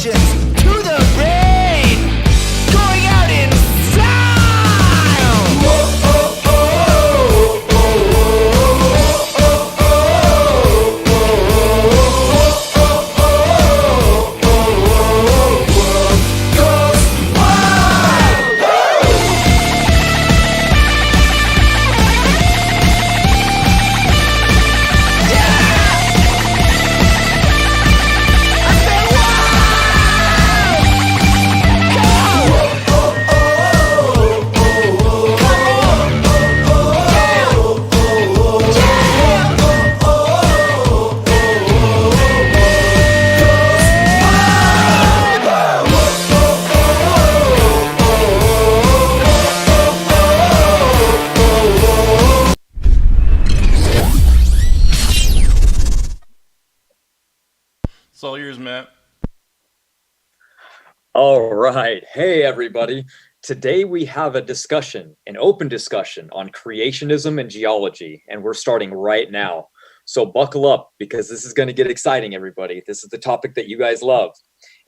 questions to the brain, going out in style. It's all yours, Matt. All right. Hey, everybody. Today we have a discussion, an open discussion on creationism and geology, and we're starting right now. So buckle up because this is going to get exciting, everybody. This is the topic that you guys love.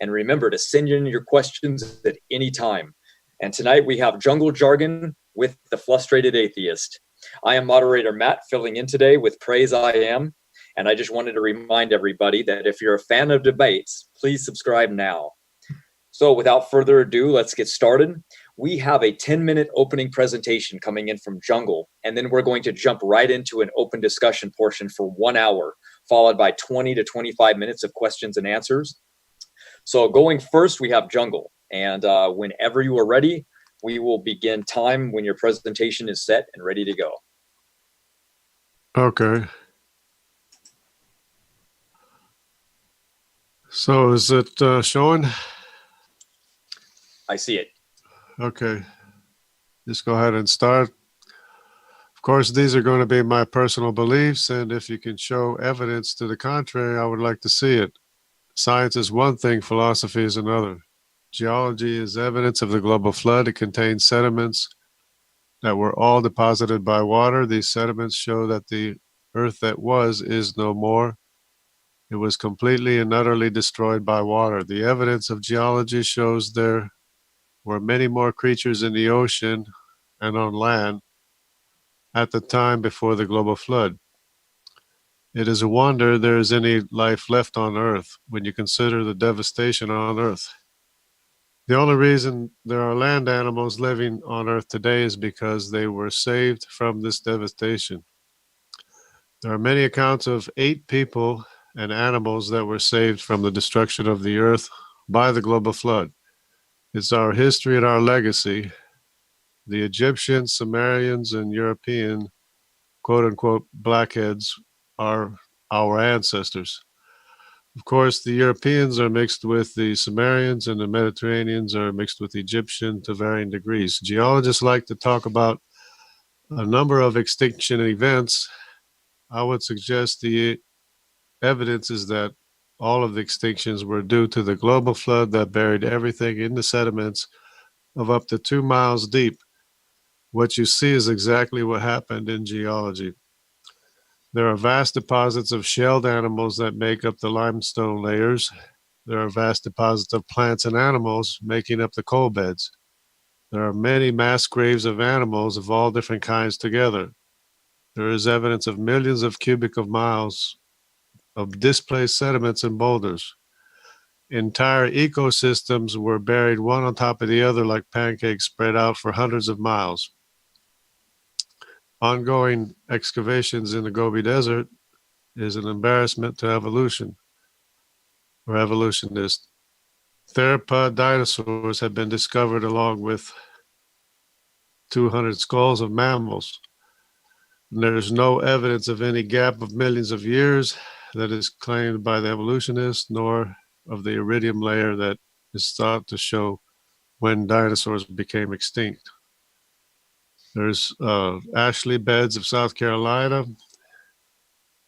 And remember to send in your questions at any time. And tonight we have Jungle Jargon with the Frustrated Atheist. I am moderator Matt, filling in today with Praise I Am. And I just wanted to remind everybody that if you're a fan of debates, please subscribe now. So without further ado, let's get started. We have a 10-minute opening presentation coming in from Jungle, and then we're going to jump right into an open discussion portion for 1 hour, followed by 20 to 25 minutes of questions and answers. So going first, we have Jungle, and whenever you are ready, we will begin time when your presentation is set and ready to go. Okay. So is it showing? I see it. Okay. Just go ahead and start. Of course, these are going to be my personal beliefs, and if you can show evidence to the contrary, I would like to see it. Science is one thing, philosophy is another. Geology is evidence of the global flood. It contains sediments that were all deposited by water. These sediments show that the earth that was is no more. It was completely and utterly destroyed by water. The evidence of geology shows there were many more creatures in the ocean and on land at the time before the global flood. It is a wonder there is any life left on Earth when you consider the devastation on Earth. The only reason there are land animals living on Earth today is because they were saved from this devastation. There are many accounts of 8 people and animals that were saved from the destruction of the Earth by the global flood. It's our history and our legacy. The Egyptians, Sumerians, and European, quote-unquote, blackheads are our ancestors. Of course, the Europeans are mixed with the Sumerians, and the Mediterraneans are mixed with the Egyptian to varying degrees. Geologists like to talk about a number of extinction events. I would suggest the evidence is that all of the extinctions were due to the global flood that buried everything in the sediments of up to 2 miles deep. What you see is exactly what happened in geology. There are vast deposits of shelled animals that make up the limestone layers. There are vast deposits of plants and animals making up the coal beds. There are many mass graves of animals of all different kinds together. There is evidence of millions of cubic miles of displaced sediments and boulders. Entire ecosystems were buried one on top of the other like pancakes spread out for hundreds of miles. Ongoing excavations in the Gobi Desert is an embarrassment to evolution or evolutionists. Theropod dinosaurs have been discovered along with 200 skulls of mammals. There's no evidence of any gap of millions of years that is claimed by the evolutionists, nor of the iridium layer that is thought to show when dinosaurs became extinct. There's Ashley Beds of South Carolina.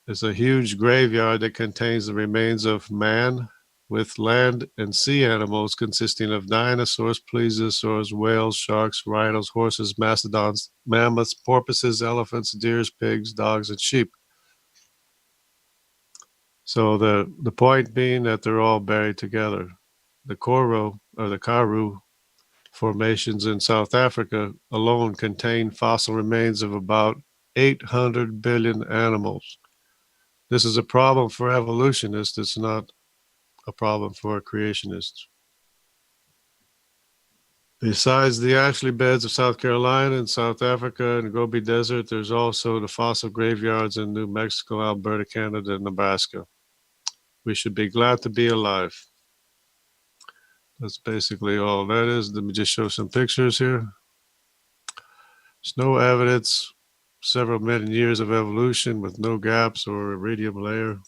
It's a huge graveyard that contains the remains of man with land and sea animals consisting of dinosaurs, plesiosaurs, whales, sharks, rhinos, horses, mastodons, mammoths, porpoises, elephants, deer, pigs, dogs, and sheep. So the point being that they're all buried together. the Koro or the Karoo formations in South Africa alone contain fossil remains of about 800 billion animals. This is a problem for evolutionists. It's not a problem for creationists. Besides the Ashley beds of South Carolina and South Africa and Gobi Desert, there's also the fossil graveyards in New Mexico, Alberta, Canada, and Nebraska. We should be glad to be alive. That's basically all that is. Let me just show some pictures here. There's no evidence, several million years of evolution with no gaps or iridium layer.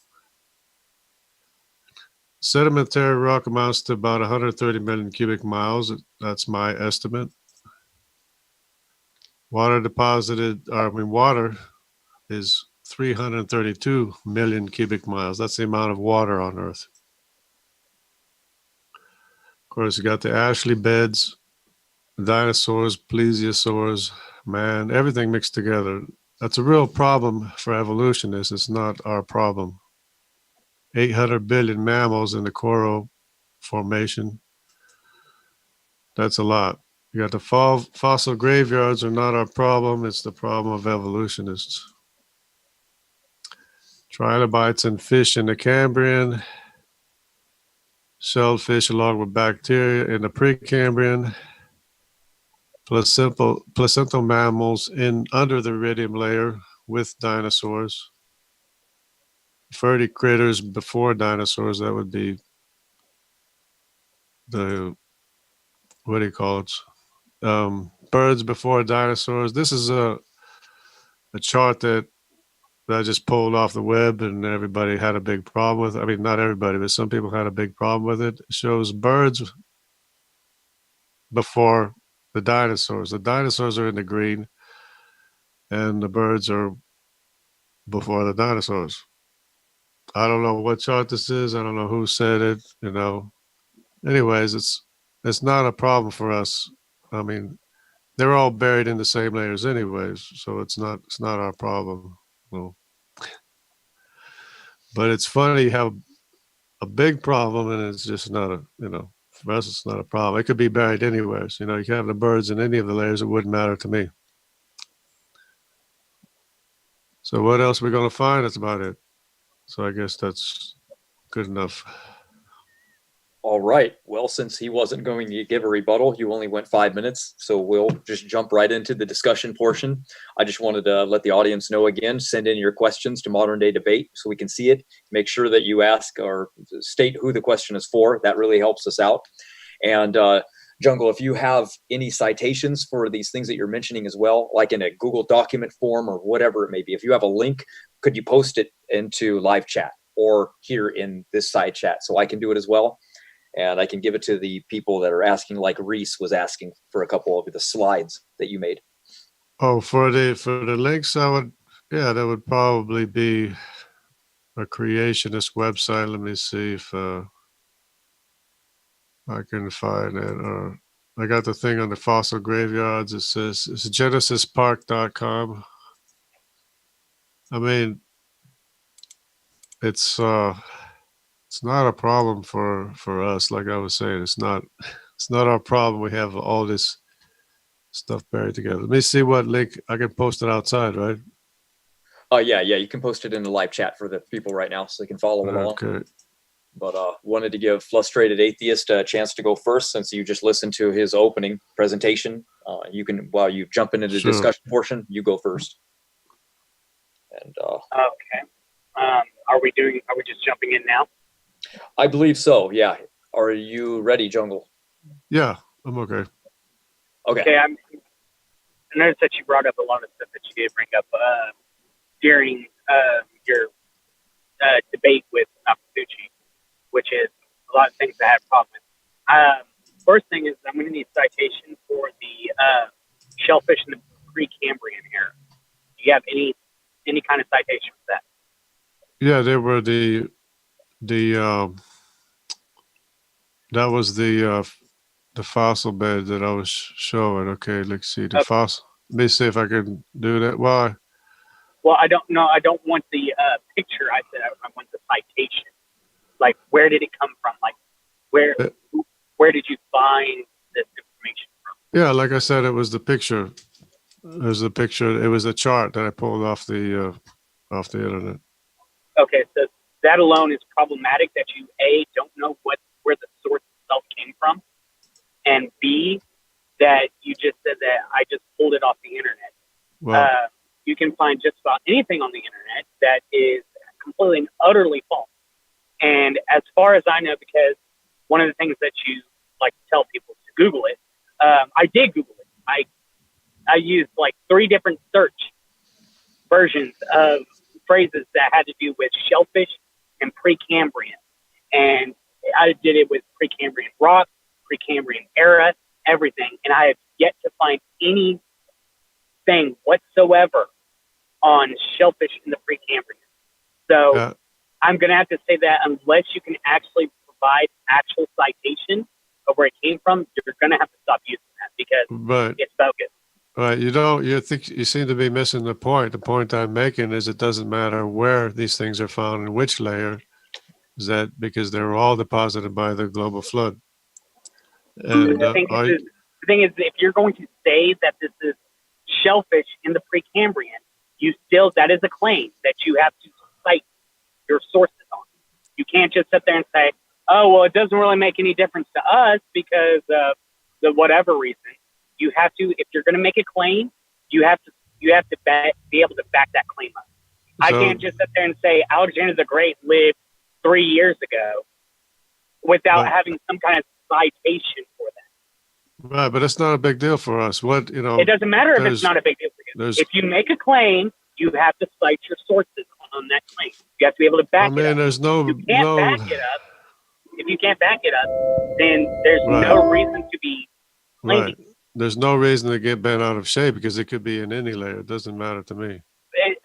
Sedimentary rock amounts to about 130 million cubic miles. That's my estimate. Water is 332 million cubic miles. That's the amount of water on Earth. Of course, you got the Ashley beds, dinosaurs, plesiosaurs, man, everything mixed together. That's a real problem for evolutionists. It's not our problem. 800 billion mammals in the Koro formation. That's a lot. You got the fossil graveyards are not our problem. It's the problem of evolutionists. Trilobites and fish in the Cambrian. Shellfish along with bacteria in the Precambrian. Placental mammals under the iridium layer with dinosaurs. Ferdy critters before dinosaurs, that would be the, what do you call it? Birds before dinosaurs. This is a chart that I just pulled off the web and everybody had a big problem with. I mean, not everybody, but some people had a big problem with it. It shows birds before the dinosaurs. The dinosaurs are in the green and the birds are before the dinosaurs. I don't know what chart this is. I don't know who said it, you know. Anyways, it's not a problem for us. I mean, they're all buried in the same layers anyways, so it's not our problem. Well, but it's funny you have a big problem and it's just not a, you know, for us it's not a problem. It could be buried anywhere. So, you know, you can have the birds in any of the layers, it wouldn't matter to me. So what else are we going to find? That's about it. So I guess that's good enough. All right. Well, since he wasn't going to give a rebuttal, you only went 5 minutes, so we'll just jump right into the discussion portion. I just wanted to let the audience know again, send in your questions to Modern Day Debate so we can see it. Make sure that you ask or state who the question is for. That really helps us out. And Jungle, if you have any citations for these things that you're mentioning as well, like in a Google document form or whatever it may be, if you have a link, could you post it into live chat or here in this side chat so I can do it as well? And I can give it to the people that are asking, like Reese was asking for a couple of the slides that you made. Oh, for the links, that would probably be a creationist website. Let me see if I can find it. I got the thing on the fossil graveyards. It says it's genesispark.com. I mean, it's not a problem for us. Like I was saying, it's not our problem. We have all this stuff buried together. Let me see what link I can post it outside, right? Yeah, you can post it in the live chat for the people right now so they can follow along. Okay. But wanted to give Frustrated Atheist a chance to go first since you just listened to his opening presentation. You can, while you jump into the discussion portion, you go first. And okay. Are we just jumping in now? I believe so. Yeah. Are you ready, Jungle? Yeah, I'm okay. Okay. I noticed that you brought up a lot of stuff that you did bring up during your debate with Nakaguchi, which is a lot of things I had a problem with. First thing is I'm going to need citation for the shellfish in the Precambrian era. Do you have any kind of citation for that? Yeah, they were the that was the fossil bed that I was showing. Okay, let's see the fossil. Let me see if I can do that. Why? Well, I don't know. I don't want the picture. I said I want the citation. Like, where did it come from? Like, where? where did you find this information from? Yeah, like I said, it was the picture. It was the picture. It was a chart that I pulled off the internet. Okay, so that alone is problematic that you A, don't know where the source itself came from, and B, that you just said that I just pulled it off the internet. Well, You can find just about anything on the internet that is completely and utterly false. And as far as I know, because one of the things that you like to tell people is to Google it, I did Google it. I used like 3 different search versions of phrases that had to do with shellfish and Precambrian. And I did it with Precambrian rock, Precambrian era, everything. And I have yet to find anything whatsoever on shellfish in the Precambrian. So I'm going to have to say that unless you can actually provide actual citation of where it came from, you're going to have to stop using that because it's bogus. Right, you seem to be missing the point. The point I'm making is it doesn't matter where these things are found in which layer, is that because they're all deposited by the global flood. And the thing is, if you're going to say that this is shellfish in the Precambrian, that is a claim that you have to cite your sources on. You can't just sit there and say, oh, well, it doesn't really make any difference to us because of the whatever reason. You have to, if you're going to make a claim, you have to be able to back that claim up. I can't just sit there and say Alexander the Great lived 3 years ago without having some kind of citation for that. Right, but it's not a big deal for us. It doesn't matter if it's not a big deal for you. If you make a claim, you have to cite your sources on that claim. You have to be able to back it up. There's no. If you can't back it up, then there's no reason to be claiming. Right. There's no reason to get bent out of shape because it could be in any layer. It doesn't matter to me.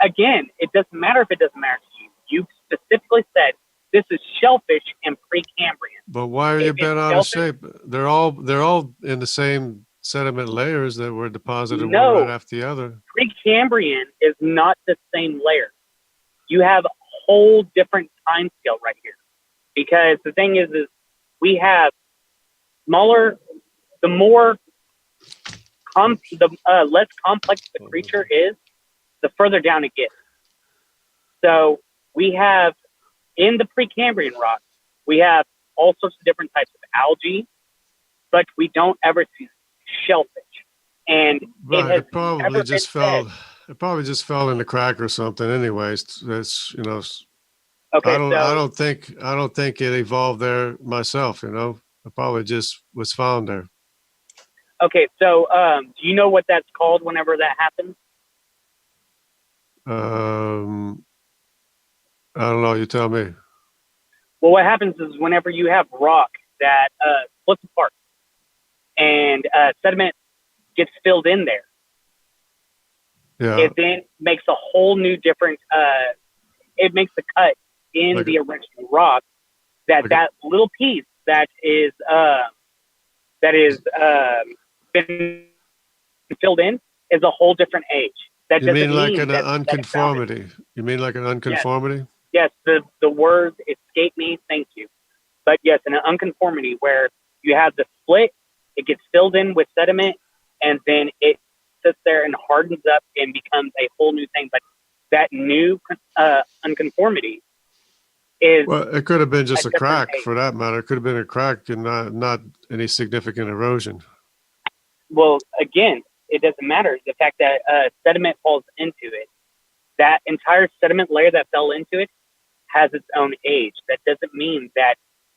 Again, it doesn't matter if it doesn't matter to you. You specifically said this is shellfish and Precambrian. But why are you bent out of shape? They're all in the same sediment layers that were deposited one right after the other. Precambrian is not the same layer. You have a whole different time scale right here. Because the thing is we have smaller, the less complex the creature is, the further down it gets. So we have, in the Precambrian rock, we have all sorts of different types of algae, but we don't ever see shellfish. And it probably just fell. It probably just fell in the crack or something. Anyways, that's Okay, I don't think it evolved there myself. It probably just was found there. Okay, so do you know what that's called whenever that happens? I don't know. You tell me. Well, what happens is whenever you have rock that splits apart and sediment gets filled in there, it then makes a whole new different. It makes a cut in the original rock that little piece that is been filled in is a whole different age. That you mean like an unconformity? You mean like an unconformity? Yes, the word escaped me. Thank you. But yes, an unconformity where you have the split, it gets filled in with sediment, and then it sits there and hardens up and becomes a whole new thing. But that new unconformity is it could have been just a crack for that matter. It could have been a crack and not any significant erosion. Well, again, it doesn't matter. The fact that sediment falls into it, that entire sediment layer that fell into it has its own age. That doesn't mean that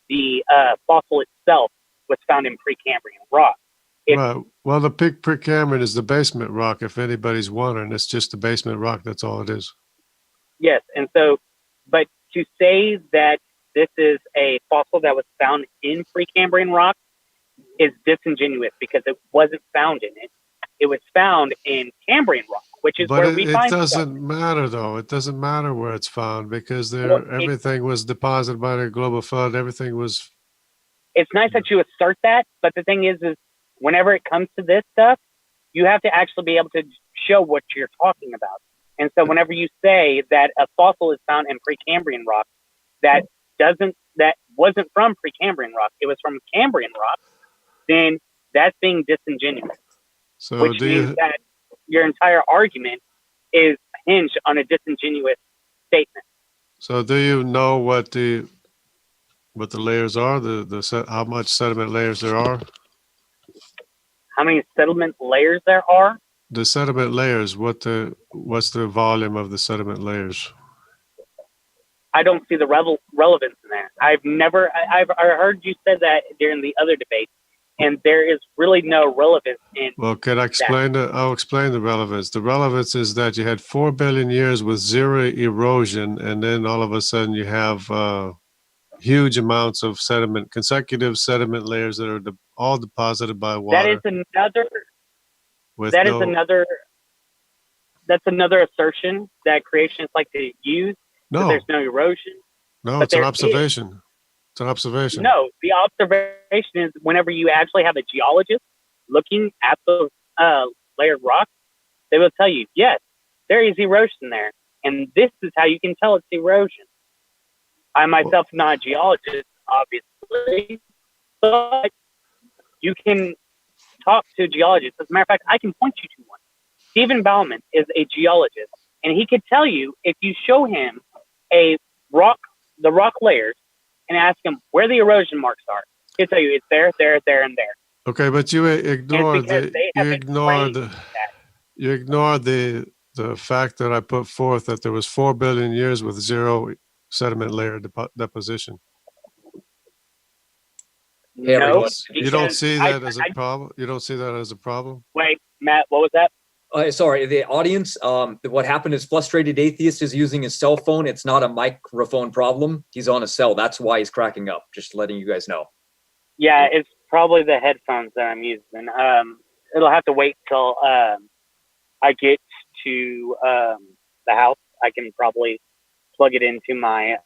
the fossil itself was found in Precambrian rock. Right. Well, the Precambrian is the basement rock, if anybody's wondering. It's just the basement rock. That's all it is. Yes. And so, but to say that this is a fossil that was found in Precambrian rock is disingenuous because it wasn't found in it. It was found in Cambrian rock, which is where we find it. It doesn't matter, though. It doesn't matter where it's found because everything was deposited by the global flood. Everything was. It's nice that you assert that, but the thing is whenever it comes to this stuff, you have to actually be able to show what you're talking about. And so whenever you say that a fossil is found in Precambrian rock, that doesn't that wasn't from Precambrian rock, it was from Cambrian rock, then that's being disingenuous, So which means that your entire argument is hinged on a disingenuous statement. So do you know what the layers are? How much sediment layers there are? How many settlement layers there are? The sediment layers. What's the volume of the sediment layers? I don't see the relevance in there. I've heard you said that during the other debate, and there is really no relevance in. Well, can I explain I'll explain the relevance. The relevance is that you had 4 billion years with zero erosion, and then all of a sudden you have huge amounts of sediment, consecutive sediment layers that are all deposited by water. That is that's another assertion that creationists like to use. No, there's no erosion. No, it's an observation. It's an observation. No, the observation is whenever you actually have a geologist looking at those layered rocks, they will tell you, yes, there is erosion there. And this is how you can tell it's erosion. I myself am not a geologist, obviously, but you can talk to a geologist. As a matter of fact, I can point you to one. Stephen Bauman is a geologist, and he could tell you if you show him the rock layers, and ask him where the erosion marks are. He'll tell you it's there, there, there, and there. Okay, but you ignore the fact that I put forth that there was 4 billion years with zero sediment layer deposition. No, you don't see that as a problem. You don't see that as a problem. Wait, Matt, what was that? Sorry, the audience. What happened is Frustrated Atheist is using his cell phone. It's not a microphone problem. He's on a cell. That's why he's cracking up. Just letting you guys know. Yeah, it's probably the headphones that I'm using. It'll have to wait till I get to the house. I can probably plug it into my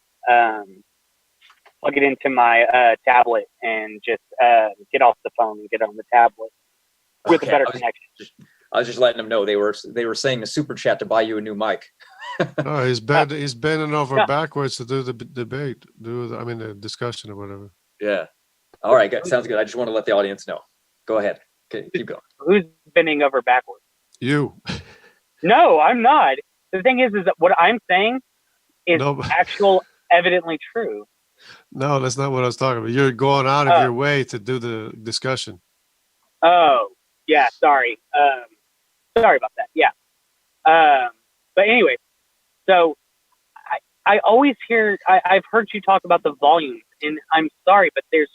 tablet and just get off the phone and get on the tablet with a better connection. I was just letting them know they were saying a super chat to buy you a new mic. No, he's bending over backwards to do the debate, the discussion or whatever. Yeah. All right, good. Sounds good. I just want to let the audience know. Go ahead. Okay, keep going. Who's bending over backwards? You. No, I'm not. The thing is that what I'm saying is evidently true. No, that's not what I was talking about. You're going out of your way to do the discussion. Oh, yeah. Sorry. Sorry about that. Yeah. But anyway, so I always hear, I've heard you talk about the volumes, and I'm sorry, but it's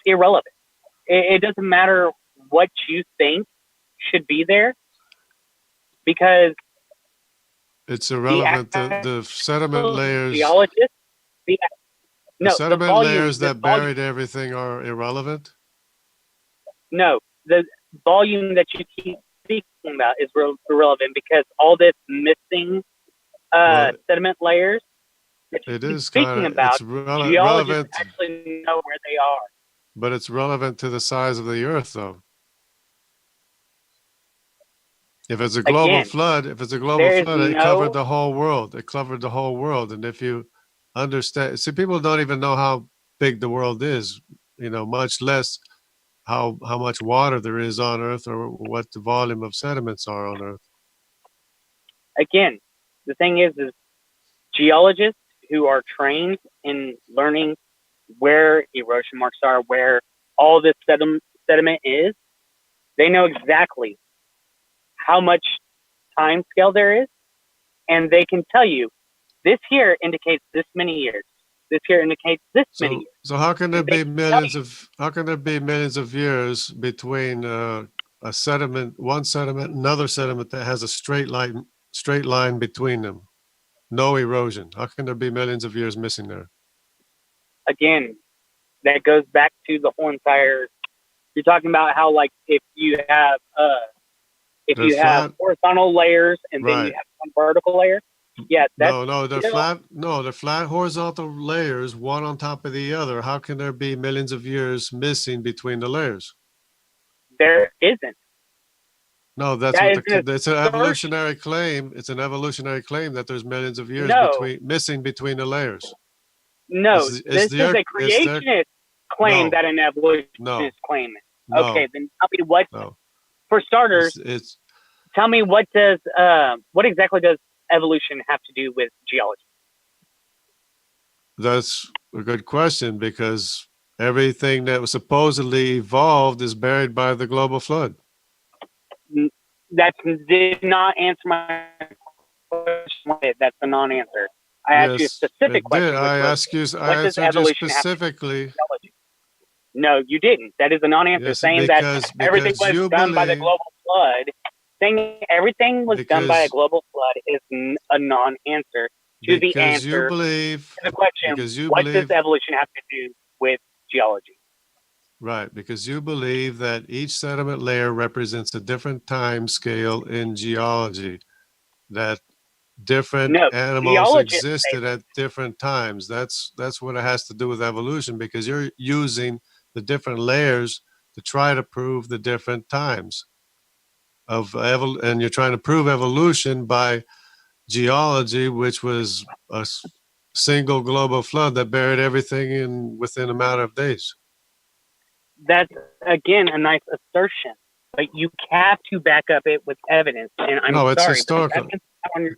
irrelevant. It doesn't matter what you think should be there, because it's irrelevant. The sediment layers, the sediment layers that buried everything are irrelevant. No, the volume that you keep speaking about is irrelevant, because all this missing sediment layers that you keep speaking about, geologists actually know where they are. But it's relevant to the size of the Earth, though. If it's a global flood, it covered the whole world. It covered the whole world. And if you understand, people don't even know how big the world is, much less how much water there is on Earth, or what the volume of sediments are on Earth. Again, the thing is geologists who are trained in learning where erosion marks are, where all this sediment is, they know exactly how much time scale there is, and they can tell you this here indicates this many years. This here indicates this many years. So how can there be millions of years between a sediment, one sediment, another sediment that has a straight line between them? No erosion. How can there be millions of years missing there? Again, that goes back to the whole entire. You're talking about how, like, if you have horizontal layers and then you have one vertical layer. Yeah, they're flat horizontal layers, one on top of the other. How can there be millions of years missing between the layers? There isn't. No, it's an evolutionary claim. It's an evolutionary claim that there's millions of years missing between the layers. No, Is this is a there creationist claim No. that an evolutionist No. claim. No. Okay, then tell me what. No. For starters, It's tell me what exactly does evolution have to do with geology? That's a good question, because everything that was supposedly evolved is buried by the global flood. That did not answer my question. That's a non-answer. I asked you a Yes, specific it question, did. which I was, asked you. I what does answered you evolution have to do specifically. with geology? No, you didn't. That is a non-answer. Yes, Saying that everything because was you done by the believe global flood, saying everything was done by a because global flood is a non-answer to the because you answer believe to the question, because you what does believe evolution have to do with geology? right, because you believe that each sediment layer represents a different time scale in geology, that different No, animals geologists say existed at different times. That's what it has to do with evolution, because you're using the different layers to try to prove the different times of and you're trying to prove evolution by geology, which was a single global flood that buried everything in within a matter of days. that's, again, a nice assertion, but you have to back up it with evidence. And I'm No, it's sorry, but historical. that's on your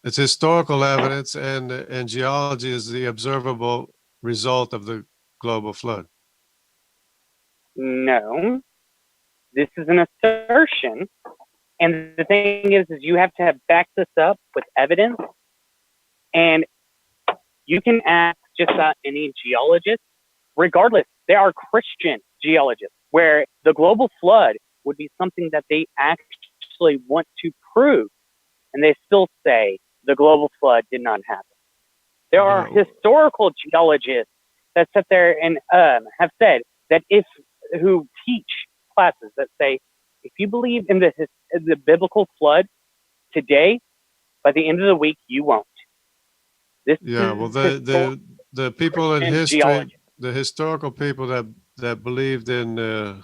It's historical evidence, and geology is the observable result of the global flood. no. This is an assertion, and the thing is you have to back this up with evidence. And you can ask just about any geologist, regardless. There are Christian geologists where the global flood would be something that they actually want to prove, and they still say the global flood did not happen. There are No. historical geologists that sit there and have said that who teach classes that say, if you believe in the biblical flood today, by the end of the week, you won't. This Yeah, is well, the people in Christian history, geology. the historical people that believed in the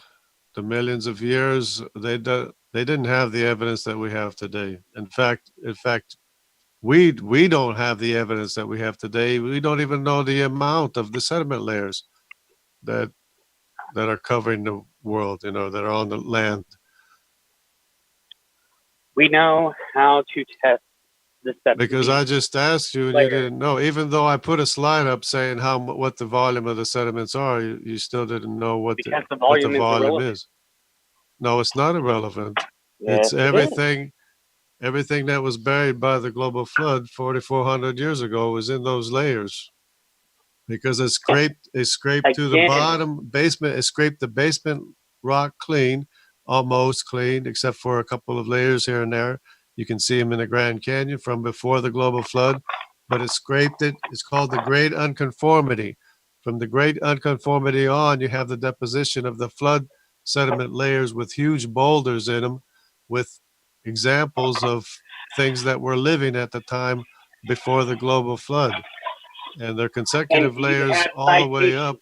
millions of years, they didn't have the evidence that we have today. In fact, we don't have the evidence that we have today. We don't even know the amount of the sediment layers that are covering the world, that are on the land. We know how to test the Because I just asked you and you didn't know. Even though I put a slide up saying what the volume of the sediments are, you still didn't know what the volume is. No, it's not irrelevant. Yes, It's everything that was buried by the global flood 4,400 years ago was in those layers, because it scraped to the bottom basement. It scraped the basement rock clean, almost clean, except for a couple of layers here and there. You can see them in the Grand Canyon from before the global flood, but it scraped it. It's called the Great Unconformity. From the Great Unconformity on, you have the deposition of the flood sediment layers with huge boulders in them, with examples of things that were living at the time before the global flood. And they're consecutive layers all the way up,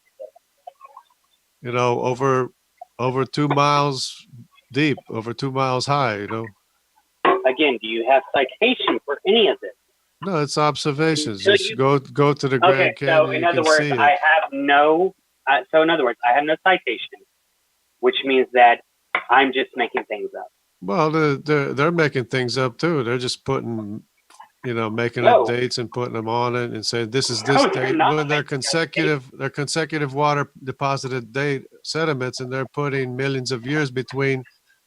over 2 miles deep, over 2 miles high, Again, do you have citation for any of this? No, it's observations. Just go to the Grand Canyon. So in other words, I have no citation, which means that I'm just making things up. Well, they're making things up too. They're just putting, making up dates and putting them on it and saying this is this date. When they're consecutive water deposited date sediments, and they're putting millions of years between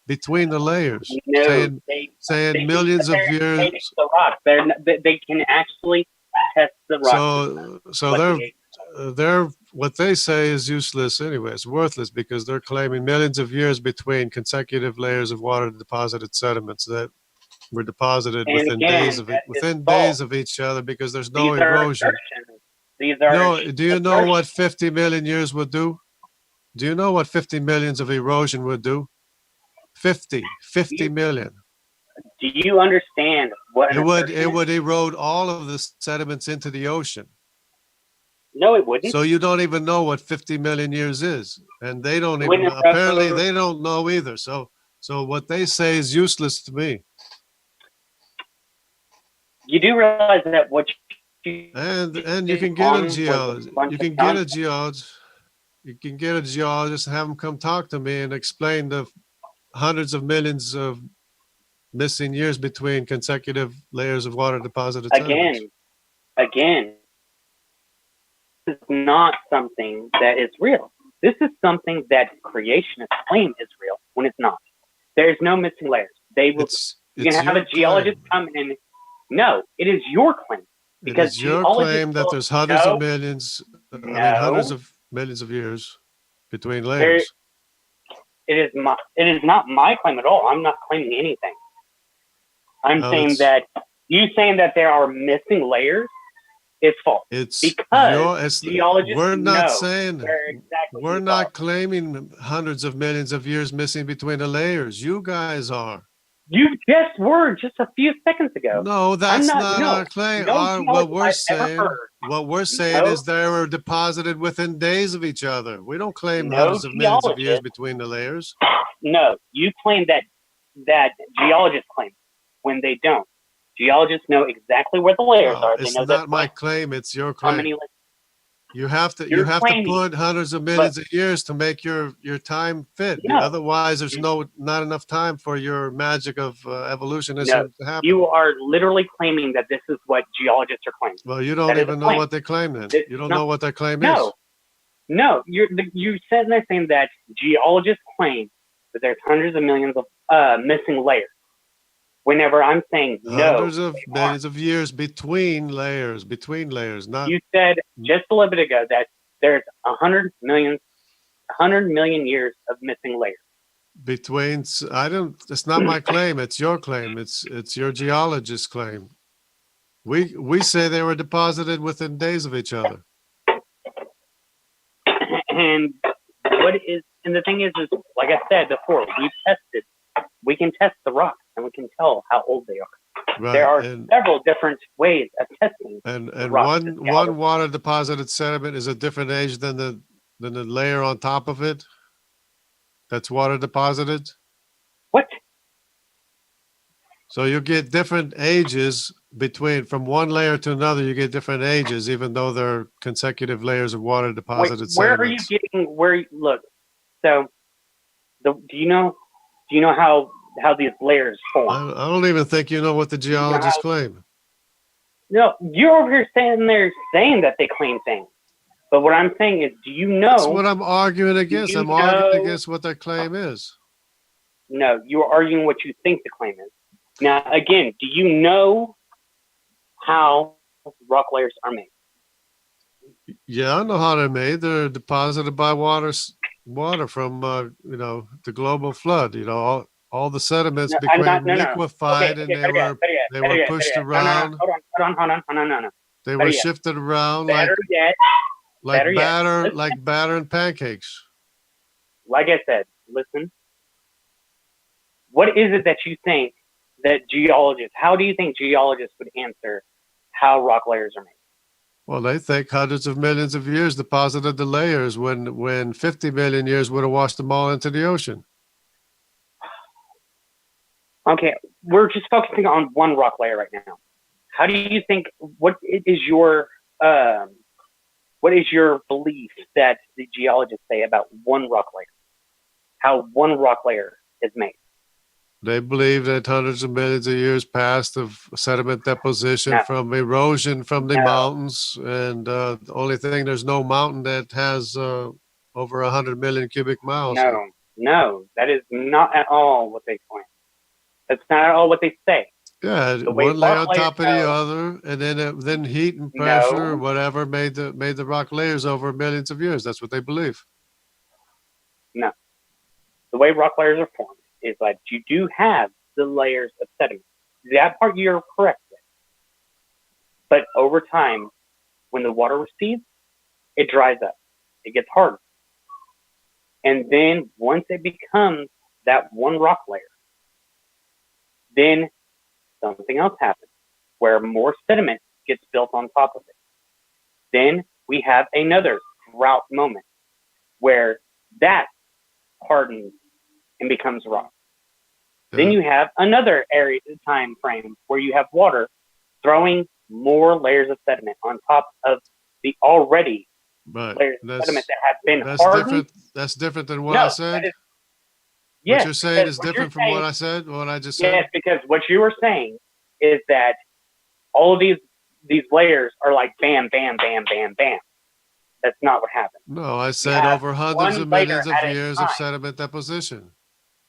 the layers, saying millions of years. The rock. They can actually test the rock. So they're what they say is useless anyway. It's worthless, because they're claiming millions of years between consecutive layers of water deposited sediments that were deposited within days of each other, because there's no erosion. Do you know what 50 million years would do? Do you know what 50 millions of erosion would do? 50 million. Do you understand what it would erode all of the sediments into the ocean? No, it wouldn't. So you don't even know what 50 million years is, and they don't even apparently they don't know either. So what they say is useless to me. You do realize that what And you can get a geologist. You can get a geologist. You can get a geologist and have them come talk to me and explain the hundreds of millions of missing years between consecutive layers of water deposited sediments. Again, this is not something that is real. This is something that creationists claim is real when it's not. There's no missing layers. They will. You can have a geologist come in. No, it is your claim. Because it's your claim that there's hundreds of millions, hundreds of millions of years between layers. It is not my claim at all. I'm not claiming anything. I'm saying that you saying that there are missing layers is false. It's because geologists we're not know saying where exactly we're not claiming hundreds of millions of years missing between the layers. You guys are. You just were just a few seconds ago. No, that's not our claim. What we're saying is they were deposited within days of each other. We don't claim hundreds of millions of years between the layers. No, you claim that geologists claim when they don't. Geologists know exactly where the layers are. It's not my claim. It's your claim. You have to put hundreds of millions of years to make your time fit. No, otherwise, there's not enough time for your magic of evolutionism to happen. You are literally claiming that this is what geologists are claiming. Well, you don't even know what they claim then. You don't know what their claim is. No, you're sitting there saying that geologists claim that there's hundreds of millions of missing layers. Whenever I'm saying hundreds of millions of years between layers, not. You said just a little bit ago that there's 100 million years of missing layers. It's not my claim, it's your claim. It's your geologist's claim. We say they were deposited within days of each other. And the thing is like I said before, we can test the rocks and we can tell how old they are. Right. There are several different ways of testing. And one water deposited sediment is a different age than the layer on top of it. That's water deposited. What? So you get different ages from one layer to another. You get different ages, even though they're consecutive layers of water deposited sediments. Where are you getting? Look. So, do you know how these layers form? I don't even think you know what the geologists claim. No, you're over here standing there saying that they claim things. But what I'm saying is, do you know? That's what I'm arguing against. I'm arguing against what their claim is. No, you're arguing what you think the claim is. Now, again, do you know how rock layers are made? Yeah, I know how they're made. They're deposited by water from the global flood. All the sediments became liquefied and they were pushed around. Hold on. They were shifted around like batter and pancakes. Like I said, listen. What is it that you think that how do you think geologists would answer how rock layers are made? Well, they think hundreds of millions of years deposited the layers when 50 million years would have washed them all into the ocean. Okay, we're just focusing on one rock layer right now. How do you think? What is your belief that the geologists say about one rock layer? How one rock layer is made? They believe that hundreds of millions of years passed of sediment deposition from erosion from the mountains, and the only thing, there's no mountain that has over 100 million cubic miles. No, that is not at all what they claim. That's not at all what they say. Yeah, one layer on top of the other, and then heat and pressure or whatever made the rock layers over millions of years. That's what they believe. No, the way rock layers are formed is like you do have the layers of sediment. That part you're correct with. But over time, when the water recedes, it dries up. It gets harder. And then once it becomes that one rock layer, then something else happens where more sediment gets built on top of it. Then we have another drought moment where that hardens and becomes rock. Then you have another time frame where you have water throwing more layers of sediment on top of the already But layers of sediment that have been that's hardened. different. That's different than what No, I that said. is, What yes, you're saying because is what you're different from saying, what I said. What I just yes, said. because what you were saying is that all of these layers are like bam, bam, bam, bam, bam. That's not what happened. No, I You said have over hundreds one of layer millions of at a years of time. sediment deposition.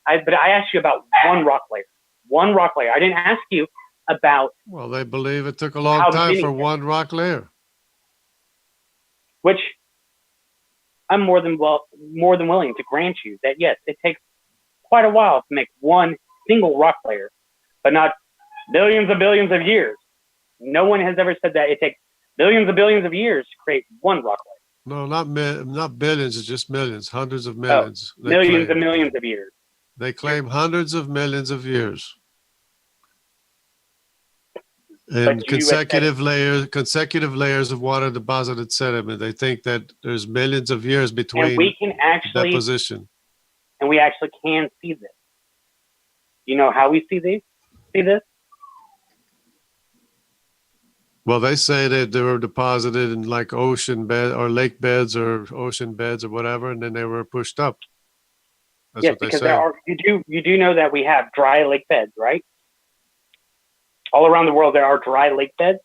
But I asked you about one rock layer. One rock layer. I didn't ask you about Well, they believe it took a long how time many, for one rock layer. which I'm more than willing to grant you that yes, it takes quite a while to make one single rock layer, but not billions of years. No one has ever said that it takes billions of years to create one rock layer. No, not billions. It's just millions, hundreds of Oh, millions. millions and millions of years. They claim hundreds of millions of years. And But you had said, consecutive layers of water deposited sediment. They think that there's millions of years and between we can actually, deposition. and we actually can see this. You know how we see these? See this? Well, they say that they were deposited in like ocean bed or lake beds or ocean beds or whatever, and then they were pushed up. That's Yes, what they because say. you do know that we have dry lake beds, right? All around the world there are dry lake beds,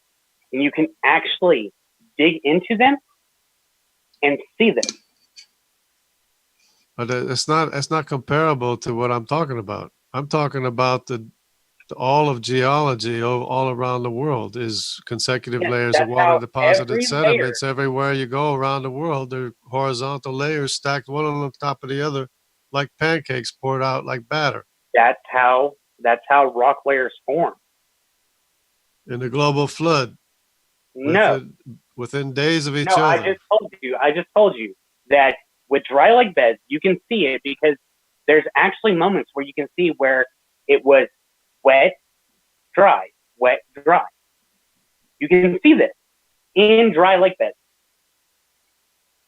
and you can actually dig into them and see them. But it's not comparable to what I'm talking about. I'm talking about all of geology all around the world is consecutive Yes, layers of that's water how deposited every sediments everywhere you go around the world. They're horizontal layers stacked one on top of the other, like pancakes poured out like batter. That's how rock layers form. In the global flood, No, within days of each no, I other. just told you that with dry lake beds, you can see it because there's actually moments where you can see where it was wet, dry, wet, dry. You can see this in dry lake beds.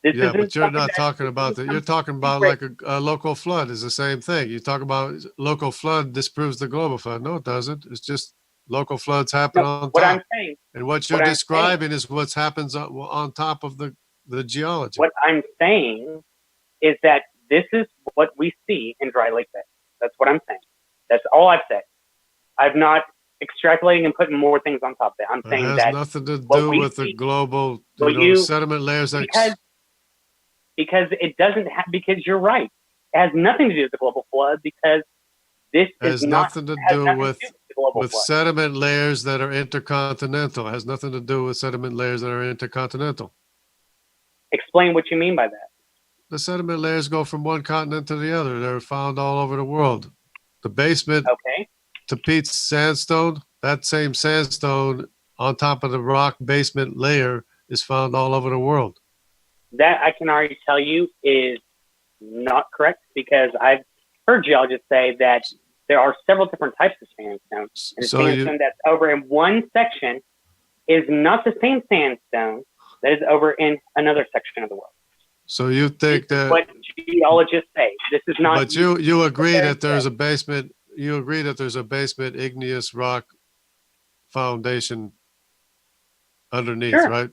This Yeah, isn't but you're something not that talking about that. You're talking about like a local flood is the same thing. You talk about local flood disproves the global flood. No, it doesn't. It's just local floods happen No, on what top. I'm saying, And what you're what I'm saying, describing is what happens on top of the geology. what I'm saying is that this is what we see in dry lake beds. That's what I'm saying. That's all I've said. I've not extrapolating and putting more things on top of it. I'm It saying has that nothing to what do we with the see, global, what you sediment layers. because it doesn't have, because you're right. It has nothing to do with the global flood because this has is not nothing to has do nothing with to do with the global flood. sediment layers that are intercontinental. It has nothing to do with sediment layers that are intercontinental. Explain what you mean by that. The sediment layers go from one continent to the other. They're found all over the world. The basement Okay. to Pete's sandstone, that same sandstone on top of the rock basement layer is found all over the world. That I can already tell you is not correct because I've heard geologists say that there are several different types of sandstone. And the sandstone that's over in one section is not the same sandstone that is over in another section of the world. So you think that what geologists say. This is not. But you agree that there's a basement. You agree that there's a basement igneous rock foundation underneath, Sure. right?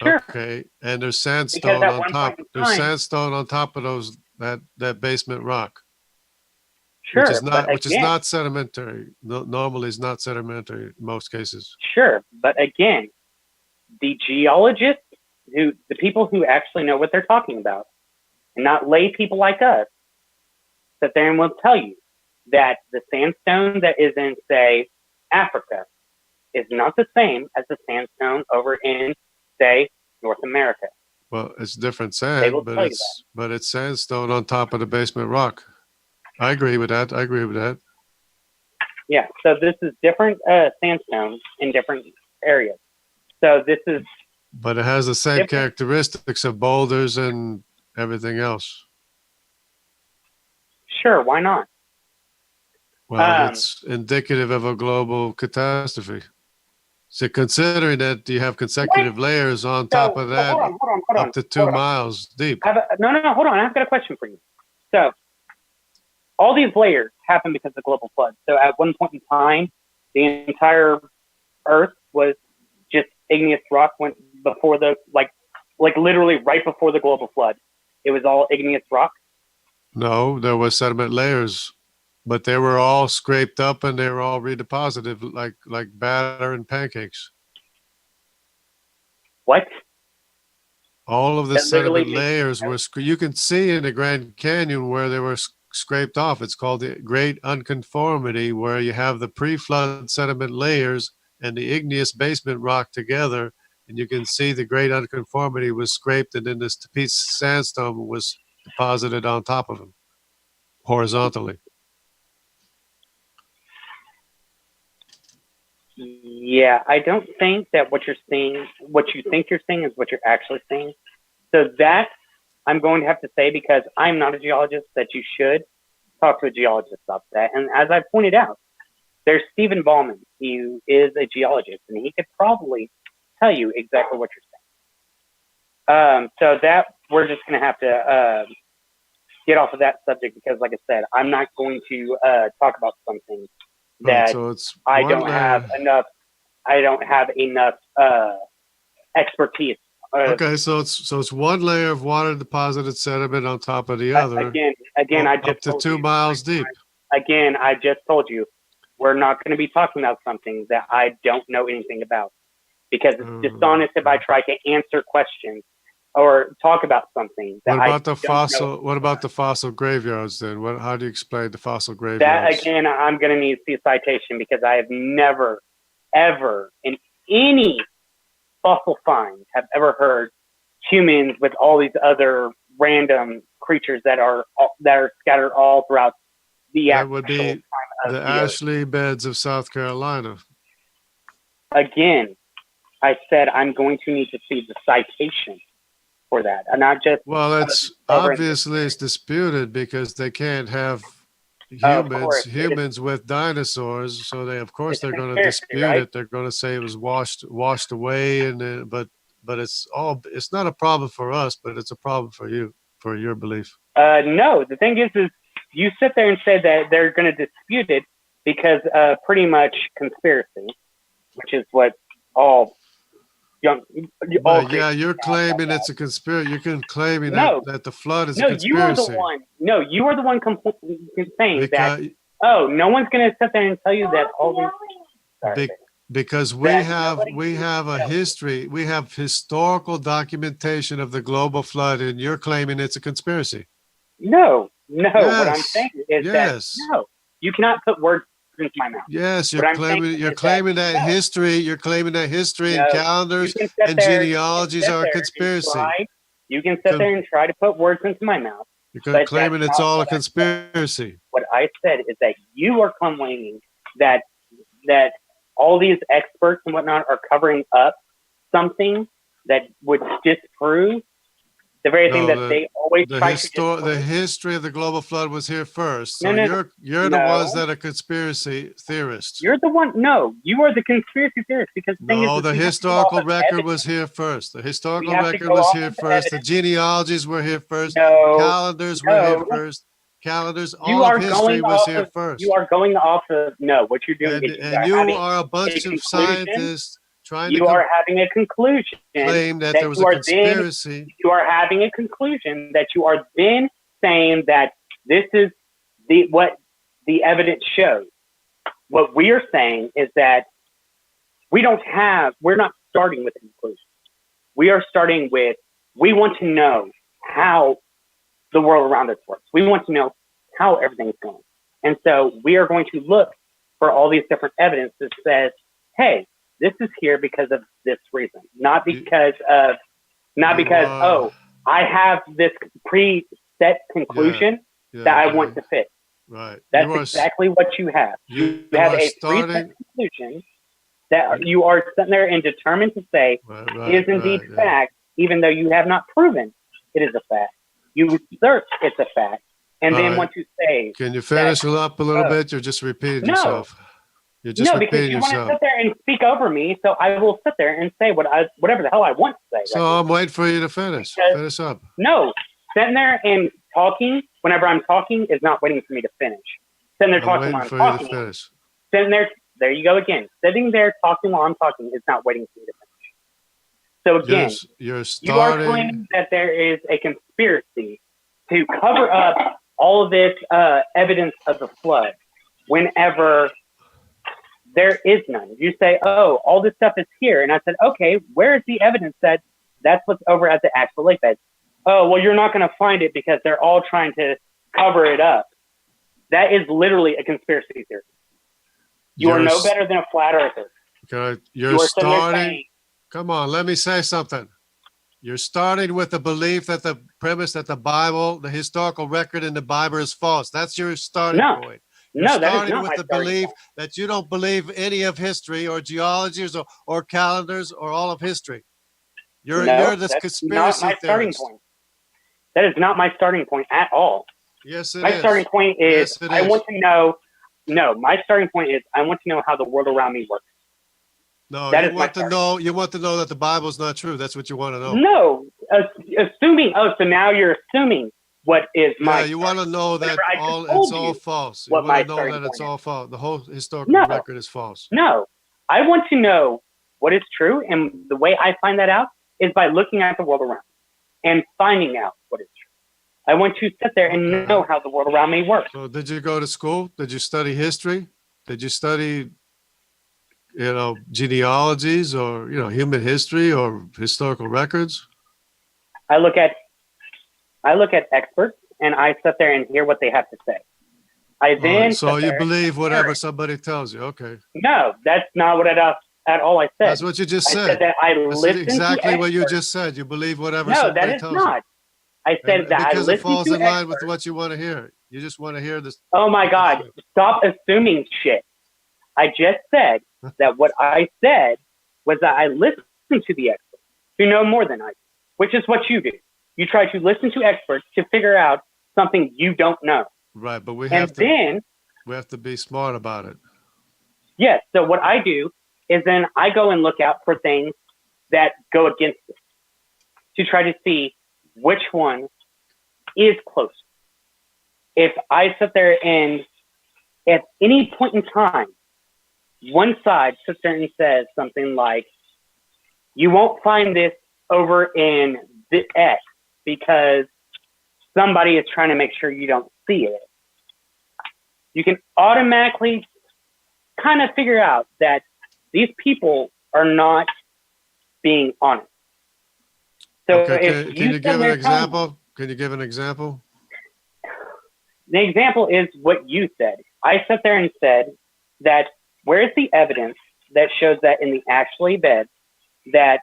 Sure. Okay, and there's sandstone on top. There's sandstone on top of that basement rock. Sure, which is not sedimentary. Normally, it's not sedimentary in most cases. Sure, but again, the geologists, the people who actually know what they're talking about, and not lay people like us, sit there and will tell you that the sandstone that is in, say, Africa is not the same as the sandstone over in, say, North America. Well, it's different sand, but it's sandstone on top of the basement rock. I agree with that. Yeah, so this is different sandstone in different areas. So this is. But it has the same characteristics of boulders and everything else. Sure, why not? Well, it's indicative of a global catastrophe. So considering that you have consecutive layers on top of that, hold on, up to 2 miles deep. No, hold on. I've got a question for you. So all these layers happen because of global flood. So at one point in time, the entire Earth was just igneous rock went before the like literally right before the global flood. It was all igneous rock. No, there was sediment layers, but they were all scraped up and they were all redeposited like batter and pancakes. What? All of the That literally sediment layers were, you can see in the Grand Canyon where they were scraped off. It's called the Great Unconformity, where you have the pre-flood sediment layers and the igneous basement rock together, and you can see the Great Unconformity was scraped, and then this piece of sandstone was deposited on top of them horizontally. Yeah, I don't think that what you're seeing, what you think you're seeing, is what you're actually seeing. So that I'm going to have to say, because I'm not a geologist, that you should talk to a geologist about that. And as I pointed out, there's Stephen Ballman, who is a geologist, and he could probably tell you exactly what you're saying. So that we're just going to have to get off of that subject, because, like I said, I'm not going to talk about something that So it's I don't have enough expertise. Okay, so it's one layer of water deposited sediment on top of the other. Again, I just up to told 2 you, miles deep. Again, I just told you, we're not going to be talking about something that I don't know anything about, because it's dishonest if I try to answer questions or talk about something that What about I the fossil? What about the fossil graveyards then? How do you explain the fossil graveyards? That again, I'm going to need to see a citation, because I have never, ever, in any fossil finds, have ever heard humans with all these other random creatures that are scattered all throughout the that actual would be time of the Ashley beds of South Carolina. Again, I said I'm going to need to see the citation for that, and not just. Well, it's obviously it's disputed, because they can't have humans with dinosaurs, so they're going to dispute right? it. They're going to say it was washed away, and but it's not a problem for us, but it's a problem for you, for your belief. No, the thing is you sit there and say that they're going to dispute it because pretty much conspiracy, which is what all you're claiming it's a conspiracy. You're claiming that the flood is a conspiracy. You are the one saying that. Oh, no one's going to sit there and tell you that all these. Because we have a history. We have historical documentation of the global flood, and you're claiming it's a conspiracy. No. Yes. What I'm saying is that no, you cannot put words into my mouth. Yes, you're claiming that history. You're claiming that history and calendars and genealogies are a conspiracy. You can sit there and try to put words into my mouth. You're claiming it's all a conspiracy. What I said is that you are claiming that all these experts and whatnot are covering up something that would disprove the very thing that they always try to disprove. The history of the global flood was here first. So you're the ones that are conspiracy theorists. You're the one. No, you are the conspiracy theorist, because the historical record was here first. The historical record was here first. The genealogies were here first. Calendars were here first. Calendars, all of history was here first. You are going off of what you're doing. And you are a bunch of scientists trying to are having a conclusion claim that there was a conspiracy. You are having a conclusion that you are then saying that this is what the evidence shows. What we are saying is that we're not starting with a conclusion. We are starting with, we want to know how the world around us works. We want to know how everything's going. And so we are going to look for all these different evidence that says, hey, this is here because of this reason, not because I have this preset conclusion that I want to fit. Right. That's exactly what you have. You have a preset conclusion that you are sitting there and determined to say is indeed fact, even though you have not proven it is a fact. You assert it's a fact, and then want to say. Can you finish it up a little bit? You're just repeating yourself. You're just repeating yourself. Want to sit there and speak over me, so I will sit there and say whatever the hell I want to say. So I'm waiting for you to finish. Finish up. No, sitting there and talking whenever I'm talking is not waiting for me to finish. Sitting there talking when I'm talking. Sitting there there you go again. Sitting there talking while I'm talking is not waiting for me to finish. So again, You're you are starting. claiming that there is a conspiracy to cover up all of this evidence of the flood whenever there is none. You say, oh, all this stuff is here. And I said, okay, where is the evidence that that's what's over at the actual lake bed? Oh, well, you're not going to find it because they're all trying to cover it up. That is literally a conspiracy theory. You are no better than a flat earther. Okay, You are sitting there saying, come on, let me say something. You're starting with the belief that the premise that the Bible, the historical record in the Bible is false. That's your starting point. You're no, that is starting not with my the starting belief point. that you don't believe any of history or geology or calendars or all of history. You're this that's conspiracy not my starting theorist. point. That is not my starting point at all. Yes, it is. My starting point is Yes, it I is. want to know. No, my starting point is I want to know how the world around me works. No, That you is want my to know. You want to know that the Bible is not true. That's what you want to know. No, assuming. Oh, so now you're assuming what is my. Yeah, you want to know that Whenever I just all told it's all you false. You what want my to know starting that it's point all false. The whole historical No. record is false. No, I want to know what is true, and the way I find that out is by looking at the world around me and finding out what is true. I want to sit there and know how the world around me works. So, did you go to school? Did you study history? Did you study, genealogies or human history or historical records? I look at experts and I sit there and hear what they have to say. I then So sit you there believe and whatever hear it. somebody tells you. Okay, No, that's not what at all I said. that's what you just I said. said that I That's listen exactly to what you experts. just said. You believe whatever No, somebody that is tells not. I said you. that I Because it listen falls to in line experts. with what you want to hear. You just want to hear this. Oh my God, stop assuming shit. I just said that what I said was that I listen to the experts who know more than I do, which is what you do. You try to listen to experts to figure out something you don't know. Right, but we And have to be smart about it. Yes, so what I do is then I go and look out for things that go against it to try to see which one is closer. If I sit there and at any point in time, one side sits there and says something like, you won't find this over in the X because somebody is trying to make sure you don't see it. You can automatically kind of figure out that these people are not being honest. So Okay, can you give an example? Can you give an example? The example is what you said. I sat there and said that where's the evidence that shows that in the actual bed that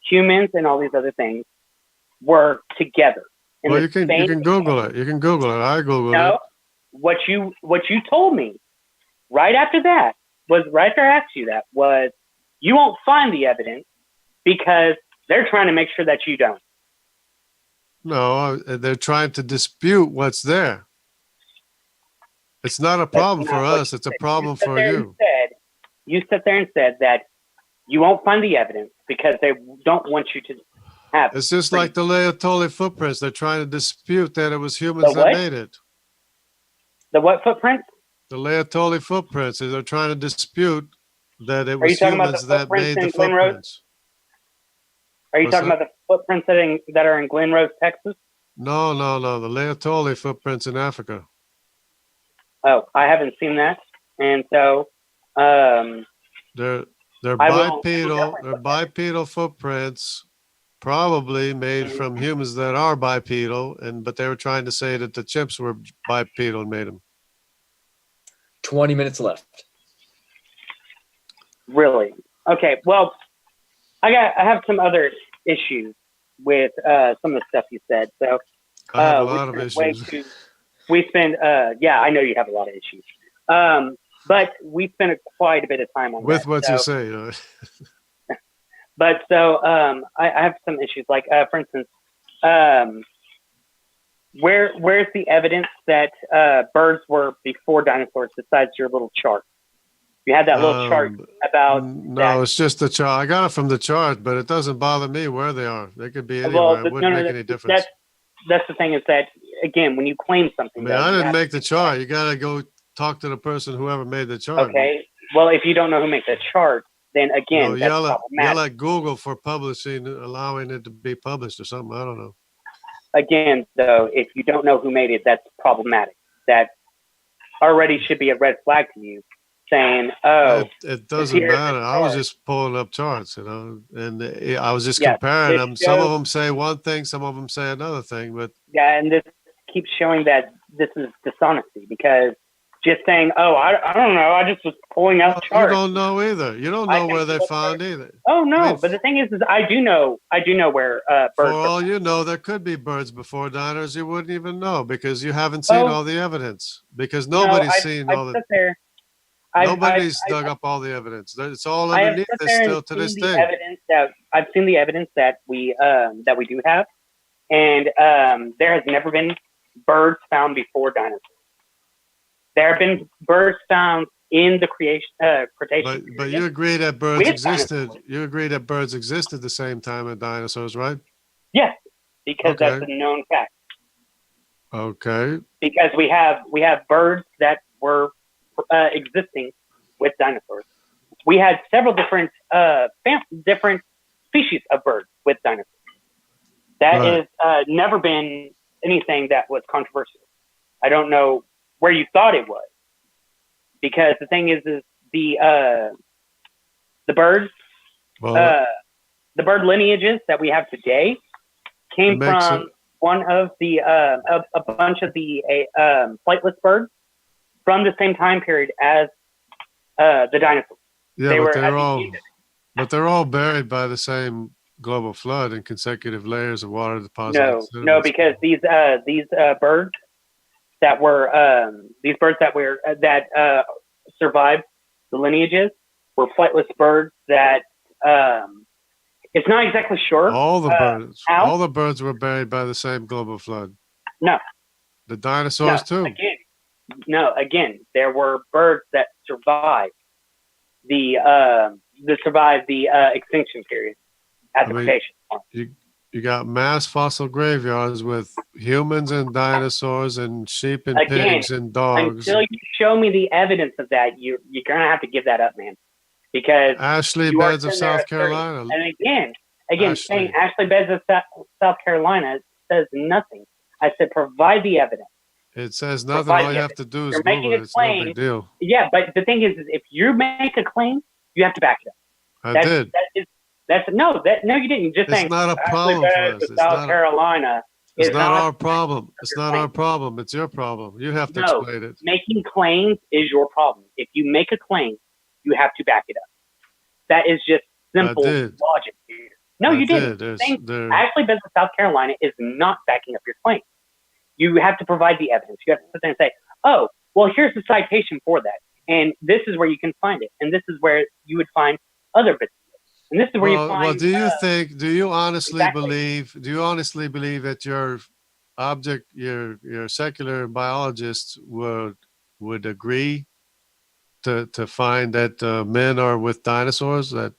humans and all these other things were together? Well, you can Google it. You can Google it. I Googled it. What you told me right after that was right after I asked you that was you won't find the evidence because they're trying to make sure that you don't. No, they're trying to dispute what's there. It's not a problem for us. It's a problem for you. You sat there and said that you won't find the evidence because they don't want you to have it. It's just like the Laetoli footprints. They're trying to dispute that it was humans that made it. The what footprints? The Laetoli footprints. They're trying to dispute that it was humans that made the footprints. Are you talking about the footprints that are in Glen Rose, Texas? No. The Laetoli footprints in Africa. Oh, I haven't seen that, and so they're bipedal. They're bipedal footprints, probably made from humans that are bipedal, but they were trying to say that the chimps were bipedal and made them. 20 minutes left. Really? Okay. Well, I have some other issues with some of the stuff you said. So I have a lot of issues. We spend, I know you have a lot of issues. But we spent quite a bit of time on with that. What you say. But so I have some issues. Like, for instance, where's the evidence that birds were before dinosaurs besides your little chart? You had that little chart about No, it's just the chart. I got it from the chart, but it doesn't bother me where they are. They could be anywhere. It wouldn't make any difference. That's the thing is that, again, when you claim something. I didn't make the chart. You got to go talk to the person, whoever made the chart. Okay. Well, if you don't know who makes a chart, then again, No, that's yell problematic. at Google for publishing, allowing it to be published or something. I don't know. Again, though, if you don't know who made it, that's problematic. That already should be a red flag to you, saying, "Oh, It doesn't matter. I was just pulling up charts, and I was just yes, comparing this them. Some of shows- them say one thing, some of them say another thing, but yeah, and this keeps showing that this is dishonesty because just saying, "Oh, I don't know, I just was pulling up you charts." don't know either. You don't I know think where they that's found either. Oh no, I mean, but the thing is I do know where For birds all are. you know, there could be birds before diners you wouldn't even know because you haven't seen Oh, all the evidence. Because no, nobody's seen I've all the sit there. I've nobody's dug up all the evidence. It's all I have underneath sit this there still and to seen this the day. evidence that I've seen the evidence that we do have, and there has never been birds found before dinosaurs. There have been birds found in the Cretaceous. But you agree that birds with existed. dinosaurs. You agree that birds existed the same time as dinosaurs, right? Yes, because that's Okay. a known fact. Okay. Because we have birds that were existing with dinosaurs. We had several different different species of birds with dinosaurs. That Right. is never been anything that was controversial. I don't know where you thought it was, because the thing is the birds, Well, the bird lineages that we have today came It makes from one of the a bunch of the flightless birds from the same time period as the dinosaurs. yeah, They but were at the end of they're all buried by the same global flood and consecutive layers of water deposits. No, because these birds that were survived the lineages were flightless birds that it's not exactly sure. all how? the birds were buried by the same global flood. No, The dinosaurs too. Again, there were birds that survived the extinction period at the Cretaceous. You got mass fossil graveyards with humans and dinosaurs and sheep and Again, pigs and dogs. Until you show me the evidence of that, you're gonna have to give that up, man. Because Ashley you are Beds of sitting there South asserting- Carolina. And again, Ashley. saying Ashley Beds of South Carolina says nothing. I said provide the evidence. It says nothing. Provide All you the have to do is You're making Google it. a It's no claim. big deal. Yeah, but the thing is if you make a claim, you have to back it up. I did. No, you didn't. Just It's saying not a problem Ashley for Beds us. of It's South not Carolina It's is not not our problem. It's your not claim. our problem. It's your problem. You have to No. explain it. Making claims is your problem. If you make a claim, you have to back it up. That is just simple did. logic here. No, you didn't. Ashley Beds of South Carolina is not backing up your claim. You have to provide the evidence. You have to sit there and say, oh, well, here's the citation for that. And this is where you can find it. And this is where you would find other bits of it. And this is where you find... Well, do you honestly believe that your secular biologists would agree to find that Yes. men are with dinosaurs, that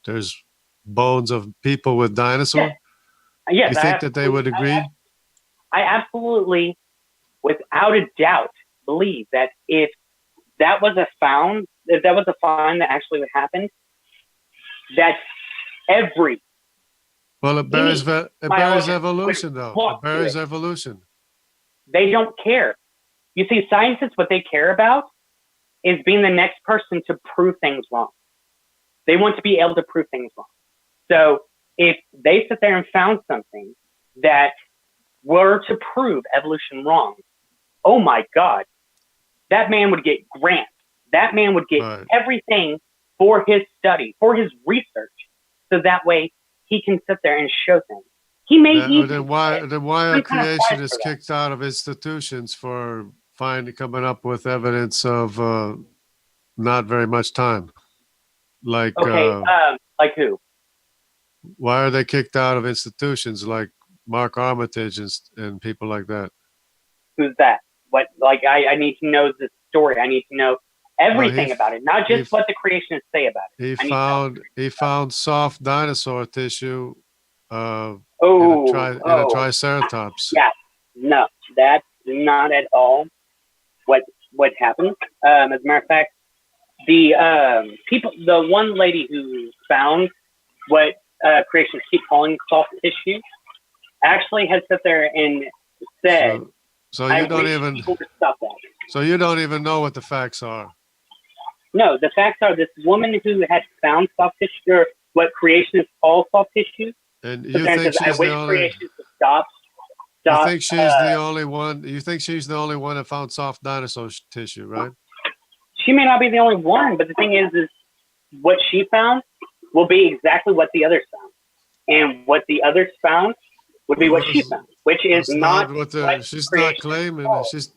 there's bones of people with dinosaurs? Yes, You think that they would agree? I absolutely, without a doubt, believe that if that was a find that actually happened, that every It bears evolution, though. flock It bears to it. evolution. They don't care. You see, scientists, what they care about is being the next person to prove things wrong. They want to be able to prove things wrong. So if they sit there and found something that were to prove evolution wrong, oh my God, that man would get grants. That man would get everything for his study, for his research, so that way he can sit there and show things. He may even... Then why are creationists kicked out of institutions for coming up with evidence of not very much time? Like like who? Why are they kicked out of institutions like Mark Armitage and people like that? Who's that? What? Like I need to know the story. I need to know everything about it, not just what the creationists say about it. He found soft dinosaur tissue in a triceratops. Yeah, no, that's not at all what happened. As a matter of fact, the one lady who found what creationists keep calling soft tissue actually had sat there and said, So "I you don't wish even. people would stop that." So you don't even know what the facts are. No, the facts are this woman who had found soft tissue, or what creationists call soft tissue. And So you then think says, "I she's wish the only. creationists would stop." You Stop. think she's the only one? You think she's the only one that found soft dinosaur tissue, right? She may not be the only one, but the thing is what she found will be exactly what the others found, and what the others found would be what she found, which is That's not what what she's not creation claiming. calls.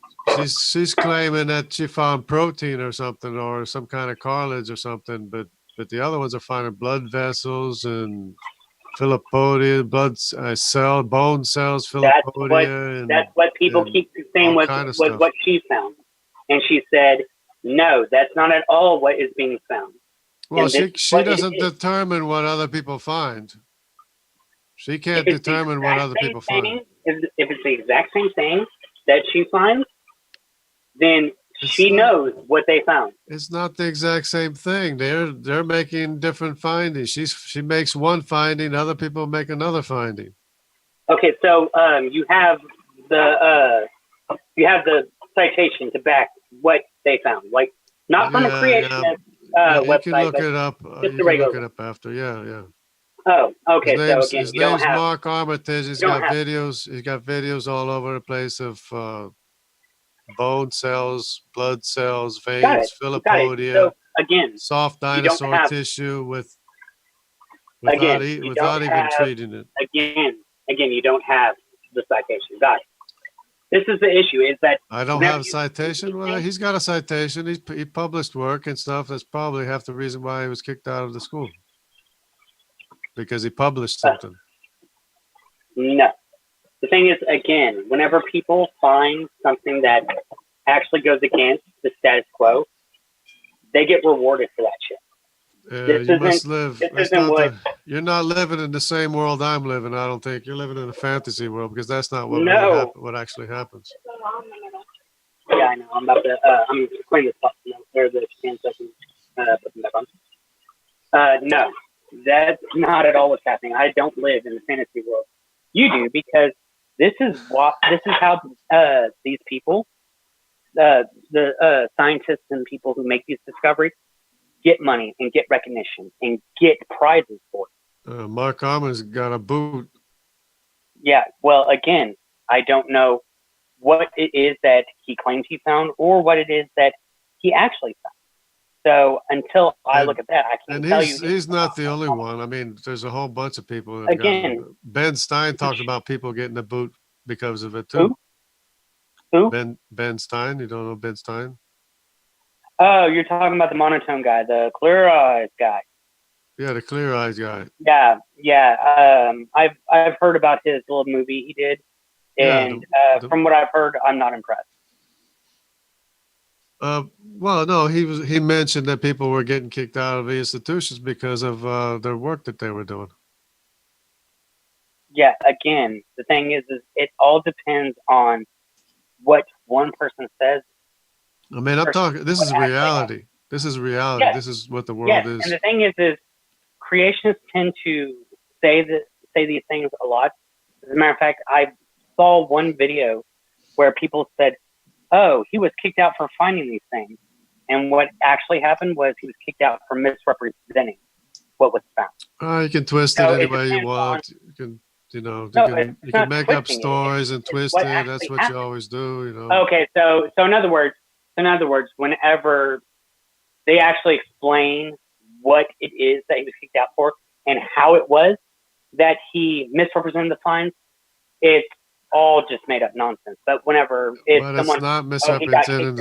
She's claiming that she found protein or something, or some kind of cartilage or something. But the other ones are finding blood vessels and Philopodia, bone cells, Philopodia, That's what people and keep saying all was kind of stuff. what she found, and she said, "No, that's not at all what is being found." Well, And this is she what it doesn't is. determine what other people find. She can't If it's the determine what exact other same people find. thing, if it's the exact same thing that she finds, then she knows what they found. It's not the exact same thing. They're making different findings. She makes one finding, other people make another finding. Okay, so you have the citation to back what they found, like not from a creationist You website, can look but it up. just You the can look regular. it up after. Yeah. Oh, okay. So again, His you don't name's have. Mark Armitage. He's you don't got have- videos. He's got videos all over the place of bone cells, blood cells, Got veins, it. Philopodia, So again, soft you don't dinosaur have. tissue Again, you without don't even have. treating it. Again, you don't have the citation. Got it. This is the issue: is that I don't whenever have a you- citation. Well, he's got a citation. He published work and stuff. That's probably half the reason why he was kicked out of the school, because he published something. No. The thing is, again, whenever people find something that actually goes against the status quo, they get rewarded for that shit. You must live. This That's isn't not what. you're not living in the same world I'm living. I don't think you're living in a fantasy world, because that's not what No. what actually happens. Yeah, I know. I'm about to. I'm cleaning this up. There's the can so I can put them back on. No, that's not at all what's happening. I don't live in the fantasy world. You do, because this is how these people, the scientists and people who make these discoveries, get money and get recognition and get prizes for it. Mark Arman's got a boot. Yeah. Well, again, I don't know what it is that he claims he found or what it is that he actually found. So until I look at that, I can't tell you. He's not the only one. I mean, there's a whole bunch of people. Again, Ben Stein talked about people getting the boot because of it too. Who? Ben Stein. You don't know Ben Stein? Oh, you're talking about the monotone guy, the clear eyes guy. Yeah, the clear eyes guy. Yeah. I've heard about his little movie he did, and from what I've heard, I'm not impressed. Well, no, he mentioned that people were getting kicked out of the institutions because of their work that they were doing. Yeah. Again, the thing is it all depends on what one person says. I mean, I'm talking. This is reality. This is reality. Yes. This is what the world is. And the thing is creationists tend to say these things a lot. As a matter of fact, I saw one video where people said, "Oh, he was kicked out for finding these things," and what actually happened was he was kicked out for misrepresenting what was found. You can twist it any way you want. You can, you can make up stories and twist it. That's what you always do. You know. Okay, so in other words, whenever they actually explain what it is that he was kicked out for and how it was that he misrepresented the finds, it's all just made up nonsense. But whenever it's not misrepresented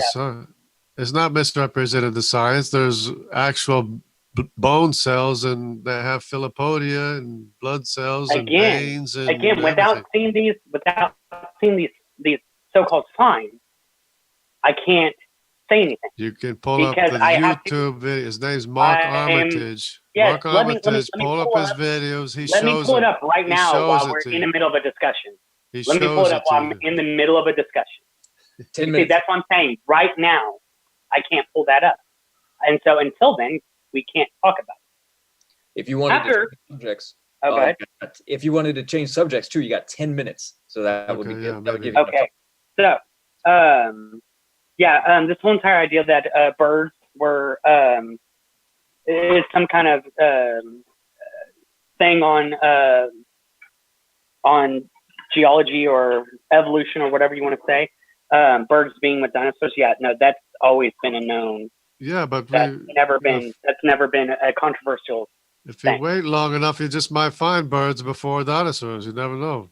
it's not misrepresented the science. There's actual bone cells and that have Philopodia and blood cells and veins and without seeing these so-called finds, I can't say anything. You can pull up the YouTube video. His name's Mark Armitage. Yes, Mark Armitage, pull up his videos. Let me pull it up right now while we're in the middle of a discussion. Let me pull it up while I'm in the middle of a discussion. 10 minutes. That's what I'm saying. Right now, I can't pull that up. And so until then, we can't talk about it. If you wanted After- to change subjects, Oh, go ahead. if you wanted to change subjects too, you got 10 minutes. So that would be Okay, good. yeah, That would maybe. give you Okay. So, this whole entire idea that birds were is some kind of thing on geology or evolution or whatever you want to say. Birds being with dinosaurs. Yeah, no, that's always been a known. Yeah, but That's never been a controversial. if you thing. wait long enough, you just might find birds before dinosaurs. You never know.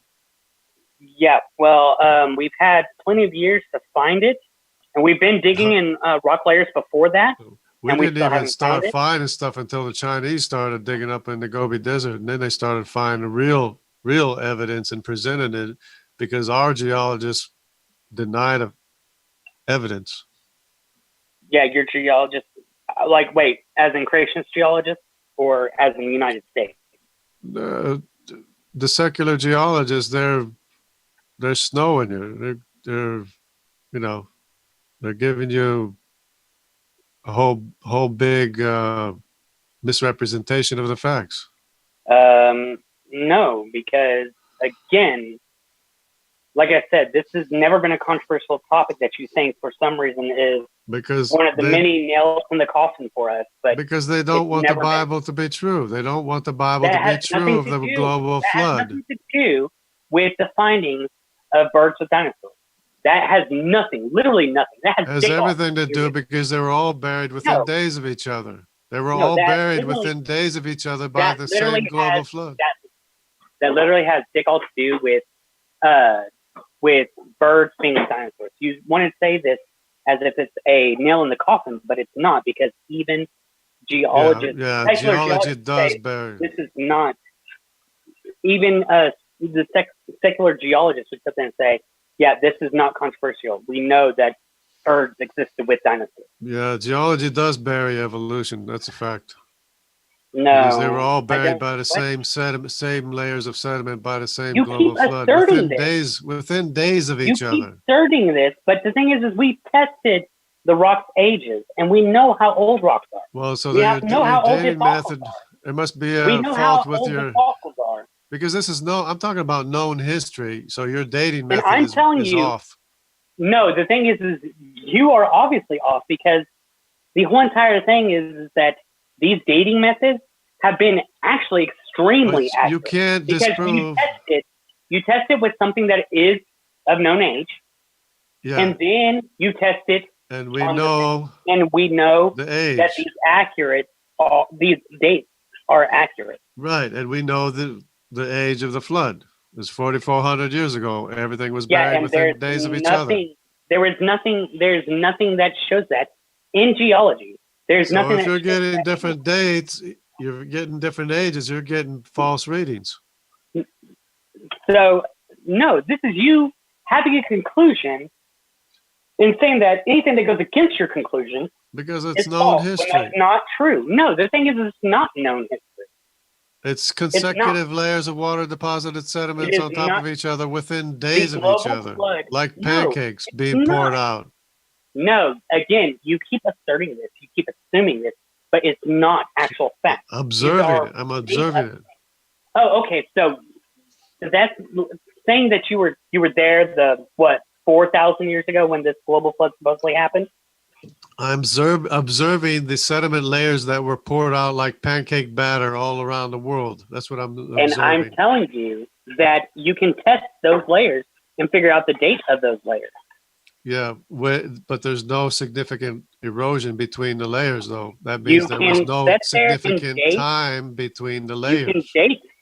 Yeah, well, we've had plenty of years to find it, and we've been digging in rock layers before that. We And we didn't still even haven't start found it? finding stuff until the Chinese started digging up in the Gobi Desert, and then they started finding real evidence and presenting it because our geologists denied evidence. Yeah, you're geologist. Like, wait, as in creationist geologist or as in the United States? The secular geologists, they're snowing you. They're they're giving you a whole big misrepresentation of the facts. No, because again, like I said, this has never been a controversial topic that you think for some reason is Because one of the many nails in the coffin for us. But because they don't it's want the never been. Bible to be true. They don't want the Bible That to be has true nothing of to the do- global That has flood. nothing to do with the findings of birds with dinosaurs. That has nothing, literally nothing. That has It has big all everything to do do with- because they were all buried within No. days of each other. They were No, all that buried literally- within days of each other by that the literally same global has- flood. that literally has dick all to do with birds being dinosaurs. You want to say this as if it's a nail in the coffin, but it's not, because even geologists, Yeah, secular geology geologists does say bury. this is not. Even the secular geologists would sit there and say, "Yeah, this is not controversial. We know that birds existed with dinosaurs." Yeah, geology does bury evolution. That's a fact. No, Because they were all I buried don't- by the what? same sediment, same layers of sediment by the same You global keep flood asserting this. within days of You each keep other. asserting this, but the thing is we tested the rock's ages, and we know how old rocks are. Well, so We your, know how your old the dating fossils method, are. there must be We a know how fault with old your the fossils are. because this is I'm talking about known history. So your dating And method I'm is telling you- off. No, the thing is you are obviously off, because the whole entire thing is that these dating methods have been actually extremely But you accurate. can't Because disprove. you test it with something that is of known age, Yeah, and then you test it, and we on the- know and we know the age. that these dates are accurate. Right, and we know the age of the flood. It was 4,400 years ago. Everything was Yeah, buried and within there's days of each other. nothing. There's nothing that shows that in geology. There's So nothing. if that you're shows getting that. different dates, you're getting different ages. You're getting false readings. So no, this is you having a conclusion and saying that anything that goes against your conclusion Because is it's known false, when history. that's not true. No, the thing is, it's not known history. It's consecutive layers of water deposited sediments is on top not. of each other within days of global each other, flood- like No, pancakes being it's poured not. out. No, again, you keep asserting this, you keep assuming this, but it's not actual fact. Observing it. I'm observing it. Oh, okay. So that's saying that you were there 4,000 years ago when this global flood supposedly happened. I'm observing the sediment layers that were poured out like pancake batter all around the world. That's what I'm observing. And I'm telling you that you can test those layers and figure out the date of those layers. Yeah, but there's no significant erosion between the layers, though. That means there was can no sit there and significant date. time between the layers.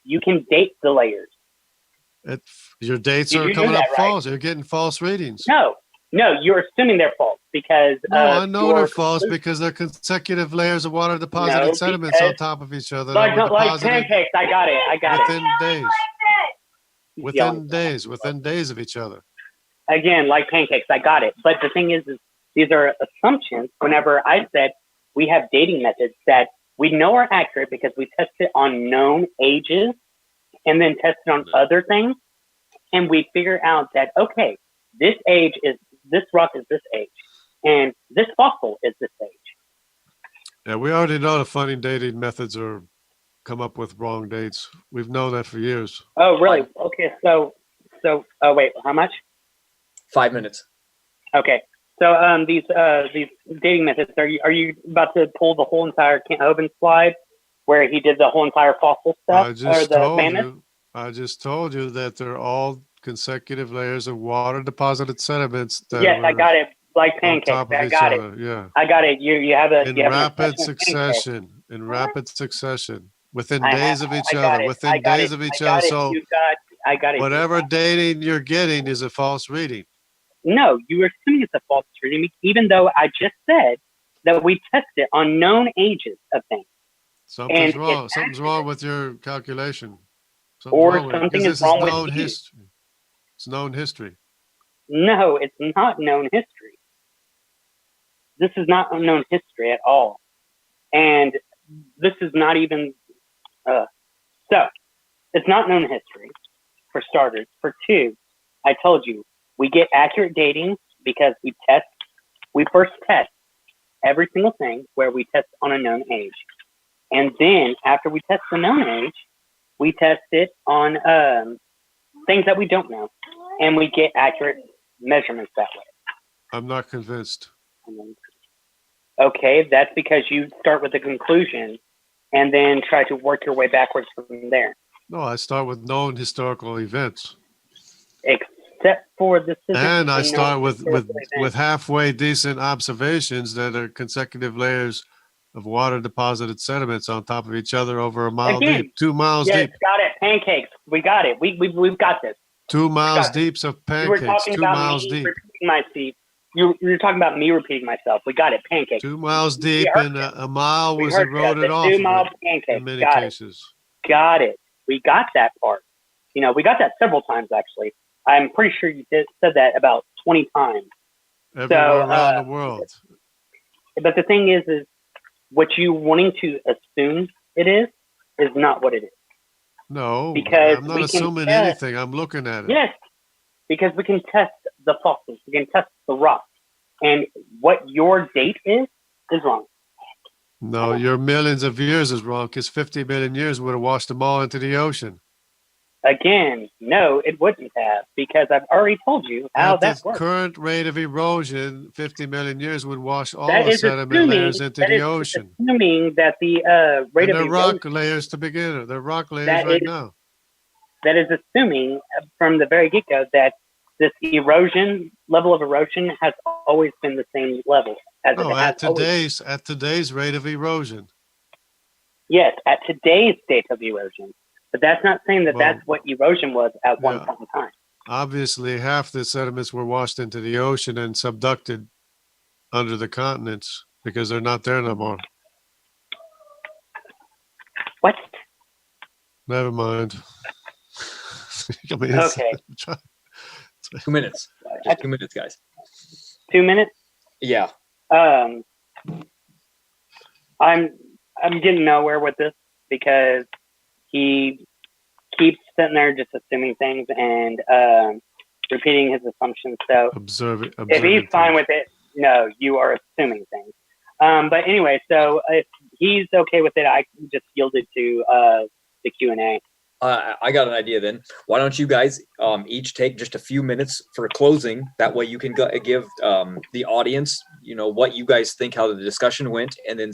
You can date the layers. Your dates Did are you coming do up that right? false. You're getting false readings. No, you're assuming they're false because No, I know your they're false conclusion- because they're consecutive layers of water deposited No, sediments on because- top of each other. like, that were like deposited pancakes. I got it. within days. Yeah. Within days of each other. Again, like pancakes, I got it. But the thing is these are assumptions. Whenever I said we have dating methods that we know are accurate because we test it on known ages and then test it on other things, and we figure out that, okay, this rock is this age, and this fossil is this age. Yeah, we already know the funny dating methods are come up with wrong dates. We've known that for years. Oh, really? Okay. So, oh, wait, how much? 5 minutes. Okay. So, these dating methods, are you about to pull the whole entire Kent Hovind slide where he did the whole entire fossil stuff, or the mammoth? I just told you that they're all consecutive layers of water deposited sediments that Yes, I were got it. Like on pancakes. top of I each got it. other. Yeah. I got it. You have a In you have an rapid obsession with pancakes. succession. In rapid succession. Within I days of each got other. it. I Within got days it. of each I other. got it. So I got it. whatever dating you're getting is a false reading. No, you were assuming it's a false reading, even though I just said that we test it on known ages of things. Something's And wrong. Something's wrong with your calculation. or wrong with it, something because is this is wrong with known you. history. It's known history. No, it's not known history. This is not unknown history at all. And this is not even, so it's not known history, for starters. For two, I told you, we get accurate dating because we first test every single thing where we test on a known age. And then after we test the known age, we test it on things that we don't know. And we get accurate measurements that way. I'm not convinced. Okay, that's because you start with a conclusion and then try to work your way backwards from there. No, I start with known historical events. Except for this. And I start with halfway decent observations that are consecutive layers of water deposited sediments on top of each other over a mile deep, 2 miles deep. Got it. Pancakes. We got it. We've got this. 2 miles deep of pancakes. 2 miles deep. Repeating my seat. You were talking about me repeating myself. We got it. Pancakes. 2 miles deep, and a mile was eroded off. 2 mile pancakes. In many cases. Got it. We got that part. You know, we got that several times actually. I'm pretty sure you said that about 20 times. Everywhere around the world. But the thing is what you wanting to assume it is not what it is. No, because I'm not assuming anything. I'm looking at it. Yes, because we can test the fossils. We can test the rock. And what your date is wrong. No, your millions of years is wrong, because 50 million years would have washed them all into the ocean. Again, no, it wouldn't have, because I've already told you how that works. At the current rate of erosion, 50 million years would wash all the sediment layers into the ocean. Assuming that the rate of erosion... They're rock layers to begin with. They're rock layers right now. That is assuming from the very get-go that this level of erosion has always been the same level. At today's rate of erosion. Yes, at today's state of erosion. But that's not saying that that's what erosion was at one point in time. Obviously, half the sediments were washed into the ocean and subducted under the continents because they're not there no more. What? Never mind. Okay. 2 minutes. Just 2 minutes, guys. 2 minutes? Yeah. I'm getting nowhere with this because he keeps sitting there just assuming things and repeating his assumptions. So if he's fine with it, no, you are assuming things. But anyway, so if he's okay with it, I just yielded to the Q&A. I got an idea then. Why don't you guys each take just a few minutes for closing? That way you can give the audience, what you guys think, how the discussion went, and then,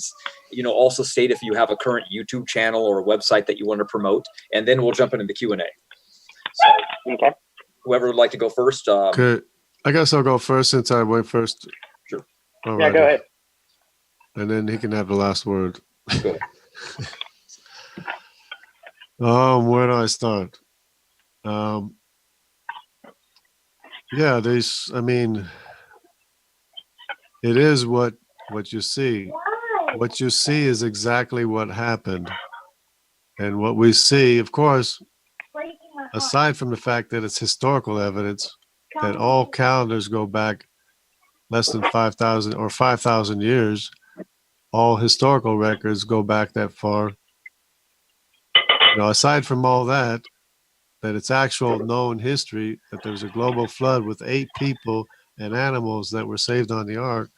also state if you have a current YouTube channel or a website that you want to promote, and then we'll jump into the Q&A. So, okay. Whoever would like to go first. Okay. I guess I'll go first since I went first. Sure. All right. Go ahead. And then he can have the last word. Go ahead. Where do I start? It is what you see. What you see is exactly what happened. And what we see, of course, aside from the fact that it's historical evidence, that all calendars go back less than 5,000 or 5,000 years, all historical records go back that far. Aside from all that it's actual known history, that there was a global flood with 8 people and animals that were saved on the ark.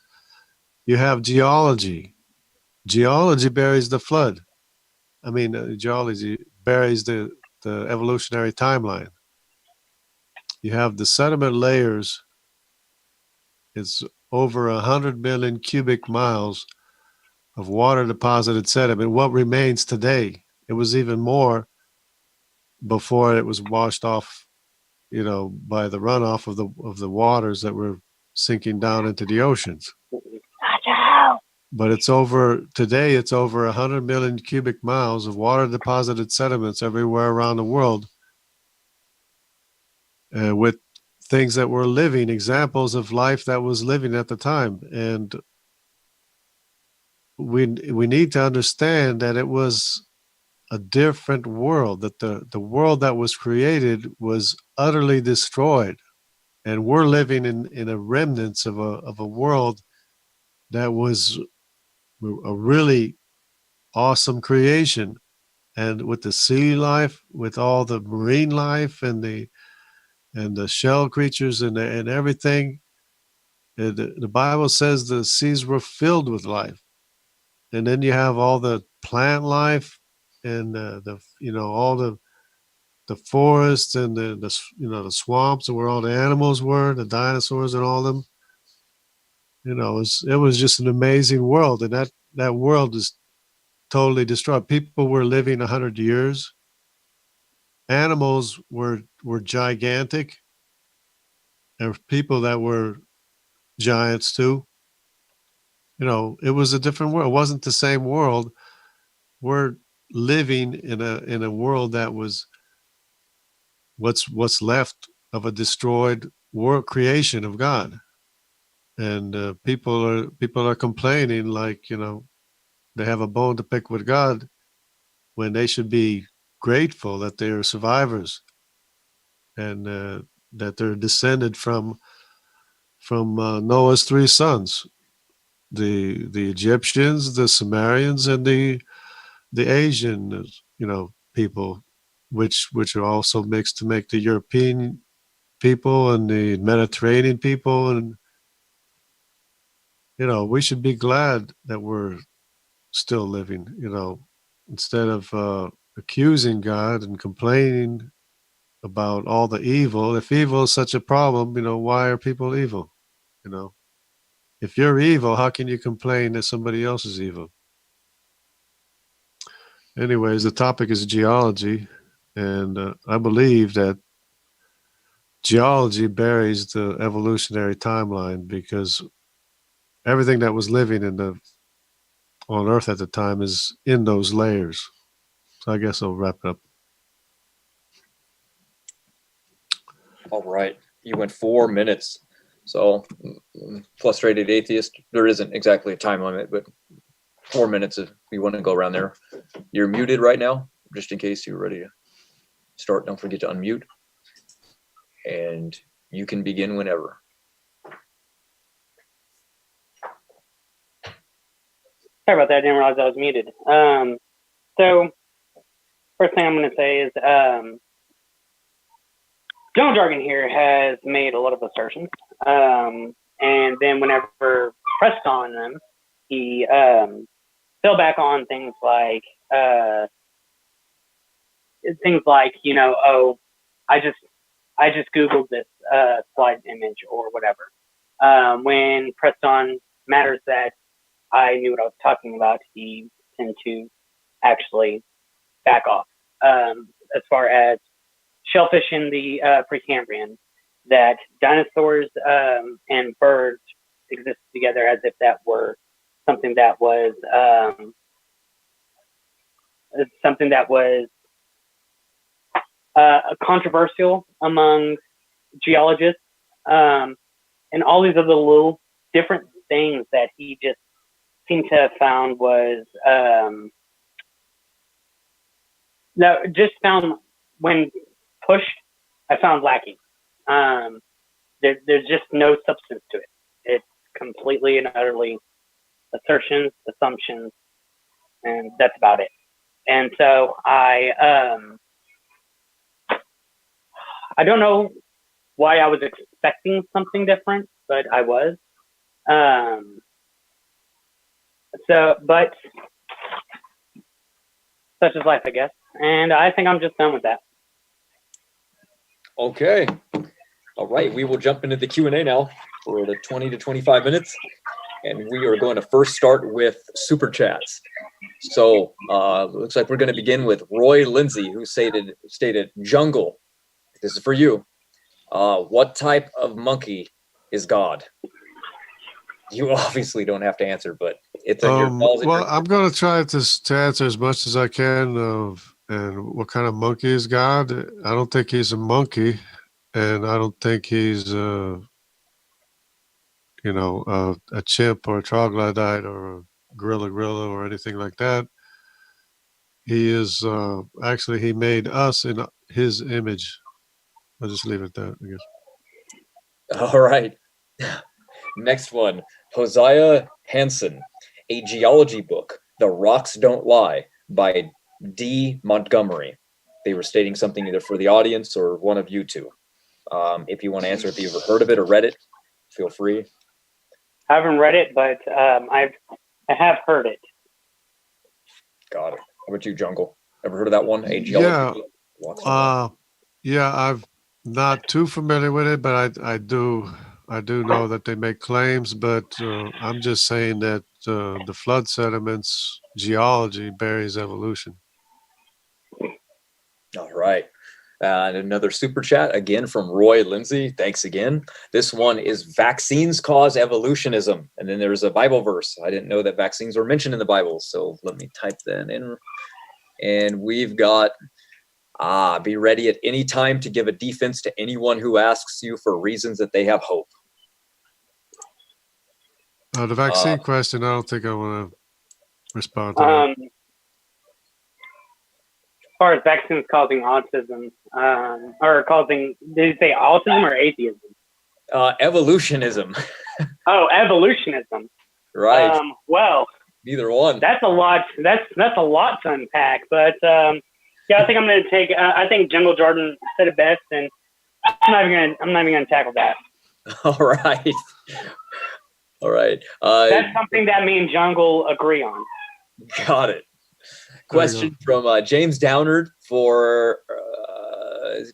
You have geology. Geology buries the flood. I mean, geology buries the evolutionary timeline. You have the sediment layers. It's over 100 million cubic miles of water deposited sediment. What remains today? It was even more before it was washed off, by the runoff of the waters that were sinking down into the oceans. But it's over 100 million cubic miles of water deposited sediments everywhere around the world, with things that were living, examples of life that was living at the time. And we need to understand that it was a different world, that the world that was created was utterly destroyed. And we're living in a remnants of a world that was a really awesome creation. And with the sea life, with all the marine life and the shell creatures and everything, the Bible says the seas were filled with life. And then you have all the plant life and all the forests and the swamps where all the animals were, the dinosaurs and all of them. It was just an amazing world, and that world is totally destroyed. People were living 100 years. Animals were gigantic. There were people that were giants too. It was a different world. It wasn't the same world. We're living in a world that was what's left of a destroyed world creation of God. And people are complaining, like, they have a bone to pick with God when they should be grateful that they are survivors, and that they're descended from Noah's three sons, the Egyptians, the Sumerians, and the Asian, people, which are also mixed to make the European people and the Mediterranean people. And we should be glad that we're still living, instead of accusing God and complaining about all the evil. If evil is such a problem, why are people evil? If you're evil, how can you complain that somebody else is evil? Anyways, the topic is geology, and I believe that geology buries the evolutionary timeline, because everything that was living on Earth at the time is in those layers. So I guess I'll wrap it up. All right. You went 4 minutes. So, frustrated atheist, there isn't exactly a time limit, but 4 minutes if you want to go around there. You're muted right now, just in case you're ready to start. Don't forget to unmute. And you can begin whenever. Sorry about that. I didn't realize I was muted. So, first thing I'm going to say is John Jargon here has made a lot of assertions. And then whenever pressed on them, he fell back on things like, oh, I just Googled this slide image or whatever. When pressed on matters that I knew what I was talking about, he tended to actually back off. As far as shellfish in the Precambrian, that dinosaurs and birds existed together as if that were something that was controversial among geologists, and all these other little different things that he just seemed to have found was when pushed, I found lacking. There's just no substance to it. It's completely and utterly assertions, assumptions, and that's about it. And so I don't know why I was expecting something different, but I was. So, but such is life, I guess. And I think I'm just done with that. Okay. All right. We will jump into the Q&A now for the 20 to 25 minutes. And we are going to first start with super chats. So looks like we're going to begin with Roy Lindsay, who stated, Jungle, this is for you. What type of monkey is God? You obviously don't have to answer, but it's on your balls. Well, I'm going to try to answer as much as I can and what kind of monkey is God? I don't think he's a monkey, and I don't think he's a chimp or a troglodyte or a gorilla or anything like that. He is actually, he made us in his image. I'll just leave it at that, I guess. All right. Next one, Hosea Hansen, a geology book, The Rocks Don't Lie by D. Montgomery. They were stating something either for the audience or one of you two. If you want to answer, if you've ever heard of it or read it, feel free. I haven't read it, but I have heard it. Got it. How about you, Jungle? Ever heard of that one? A geology book? Yeah, I'm not too familiar with it, but I do know that they make claims, but I'm just saying that the flood sediments geology buries evolution. All right. And another super chat again from Roy Lindsay. Thanks again. This one is vaccines cause evolutionism. And then there's a Bible verse. I didn't know that vaccines were mentioned in the Bible. So let me type that in. And we've got, be ready at any time to give a defense to anyone who asks you for reasons that they have hope. The vaccine question, I don't think I want to respond to that. As far as vaccines causing autism, or causing, did you say autism or atheism? Evolutionism. Oh, evolutionism. Right. Well, neither one. That's a lot. That's a lot to unpack. But yeah, I think I'm going to take. I think Jungle Jargon said it best, and I'm not even going to tackle that. All right. All right. That's something that me and Jungle agree on. Got it. Question from James Downard for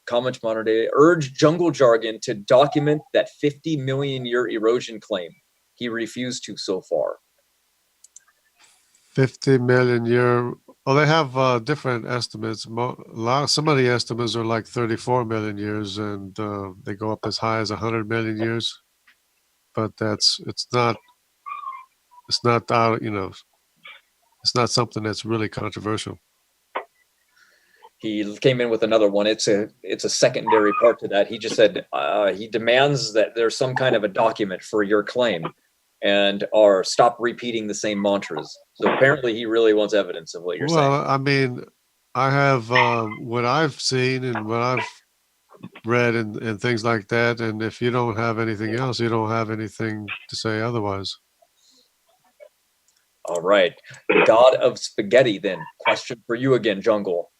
comment modern day. Urge Jungle Jargon to document that 50 million year erosion claim. He refused to so far. 50 million year. Well, they have different estimates. Some of the estimates are like 34 million years, and they go up as high as 100 million years. But it's not it's not something that's really controversial. He came in with another one. It's a secondary part to that. He just said he demands that there's some kind of a document for your claim, and or stop repeating the same mantras. So apparently he really wants evidence of what you're saying. Well, I mean, I have what I've seen and what I've read and things like that. And if you don't have anything else, you don't have anything to say otherwise. All right. God of Spaghetti, then. Question for you again, Jungle.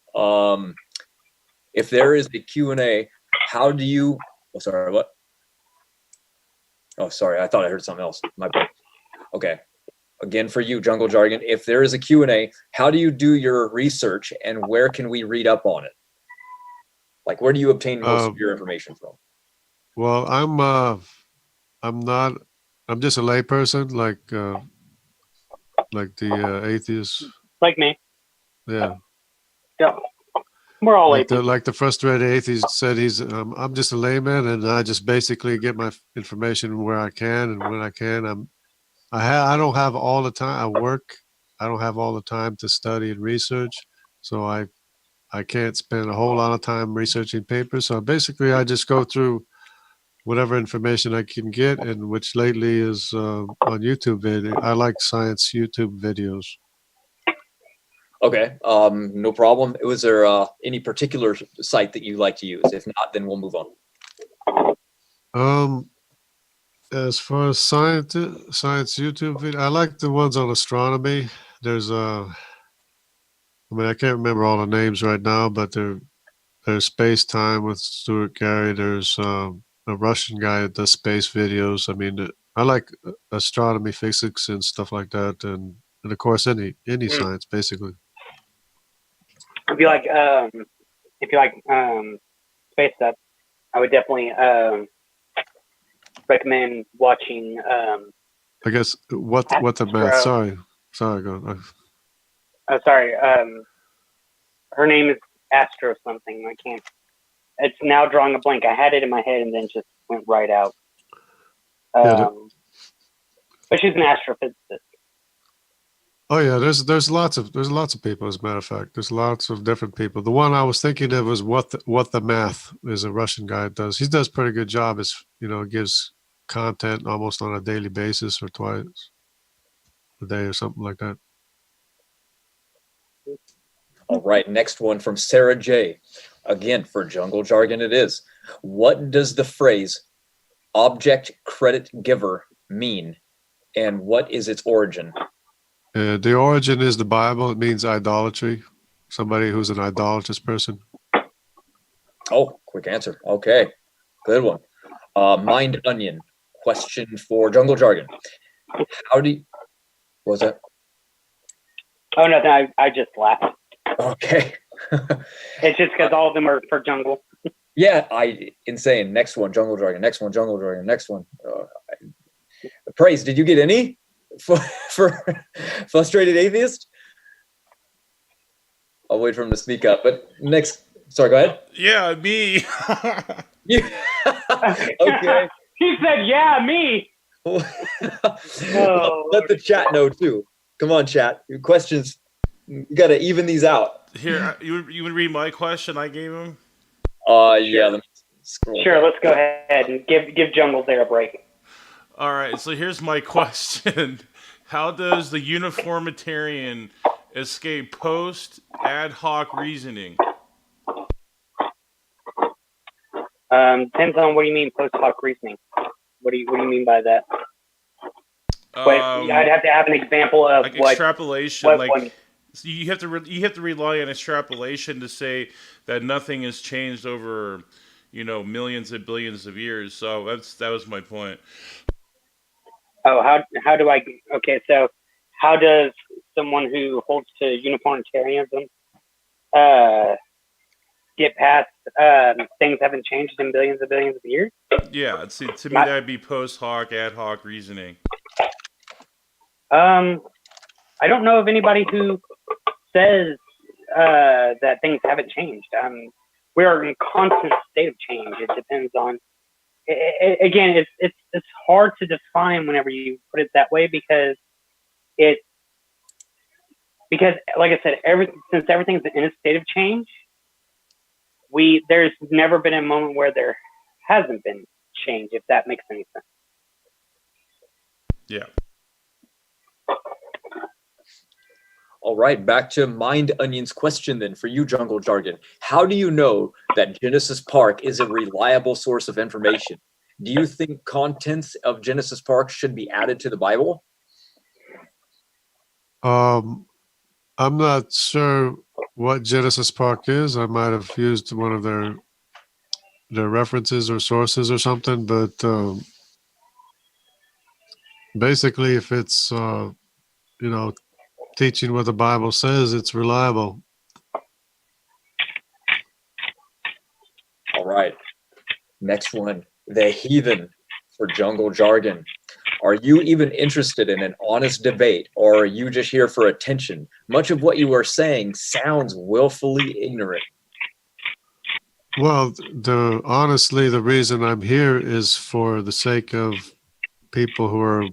If there is a Q&A, how do you... Oh, sorry, what? Oh, sorry, I thought I heard something else. My bad. Okay. Again, for you, Jungle Jargon, if there is a Q&A, how do you do your research and where can we read up on it? Like, where do you obtain most of your information from? Well, I'm just a layperson, like the atheists. Like me. Yeah. Yeah. We're all like the frustrated atheist said, I'm just a layman, and I just basically get my information where I can and when I can. I don't have all the time. I work. I don't have all the time to study and research, so I can't spend a whole lot of time researching papers. So basically, I just go through whatever information I can get, and which lately is on YouTube video. I like science YouTube videos. Okay, no problem. Was there any particular site that you like to use? If not, then we'll move on. As far as science YouTube video, I like the ones on astronomy. There's I can't remember all the names right now, but there's Space Time with Stuart Gary. There's a Russian guy that does space videos. I mean, I like astronomy, physics, and stuff like that. And and of course any science basically. If you like, space stuff, I would definitely recommend watching. I guess what the math? Sorry, go. Sorry. Her name is Astro something. I can't. It's now drawing a blank. I had it in my head and then just went right out. But she's an astrophysicist. Oh yeah, there's lots of people. As a matter of fact, there's lots of different people. The one I was thinking of was what the math is. A Russian guy does. He does a pretty good job. Is gives content almost on a daily basis or twice a day or something like that. All right, next one from Sarah J. Again, for jungle jargon it is. What does the phrase object credit giver mean, and what is its origin? The origin is the Bible. It means idolatry. Somebody who's an idolatrous person. Oh, quick answer. Okay, good one. Mind Onion, question for jungle jargon. How do you... What was that? Oh, nothing. I just laughed. Okay. It's just because all of them are for jungle. Yeah, insane. Next one, jungle jargon. Next one, jungle jargon. Next one. Praise, did you get any for frustrated atheist? I'll wait for him to speak up. But next, sorry, go ahead. Yeah, me. Yeah. Okay. He said, "Yeah, me." Well, let the chat know too. Come on, chat. Your questions. You got to even these out. Here, you would read my question I gave him? Yeah. Let me scroll. Sure, let's go ahead and give Jungle there a break. All right, so here's my question. How does the uniformitarian escape post ad hoc reasoning? Depends on what do you mean post hoc reasoning. What do you mean by that? I'd have to have an example of like what extrapolation. So you have to rely on extrapolation to say that nothing has changed over, millions and billions of years. So that was my point. Oh, how do I? Okay, so how does someone who holds to uniformitarianism get past things haven't changed in billions of years? Yeah, to me that'd be post hoc, ad hoc reasoning. I don't know of anybody who says that things haven't changed. We're in a constant state of change. It depends on. Again, it's hard to define whenever you put it that way because like I said, since everything's in a state of change, there's never been a moment where there hasn't been change, if that makes any sense. Yeah. All right, back to Mind Onion's question then for you, Jungle Jargon. How do you know that Genesis Park is a reliable source of information? Do you think contents of Genesis Park should be added to the Bible? I'm not sure what Genesis Park is. I might have used one of their references or sources or something, but basically, if it's teaching what the Bible says, it's reliable. All right. Next one, the heathen for Jungle Jargon. Are you even interested in an honest debate, or are you just here for attention? Much of what you are saying sounds willfully ignorant. Well, honestly, the reason I'm here is for the sake of people who are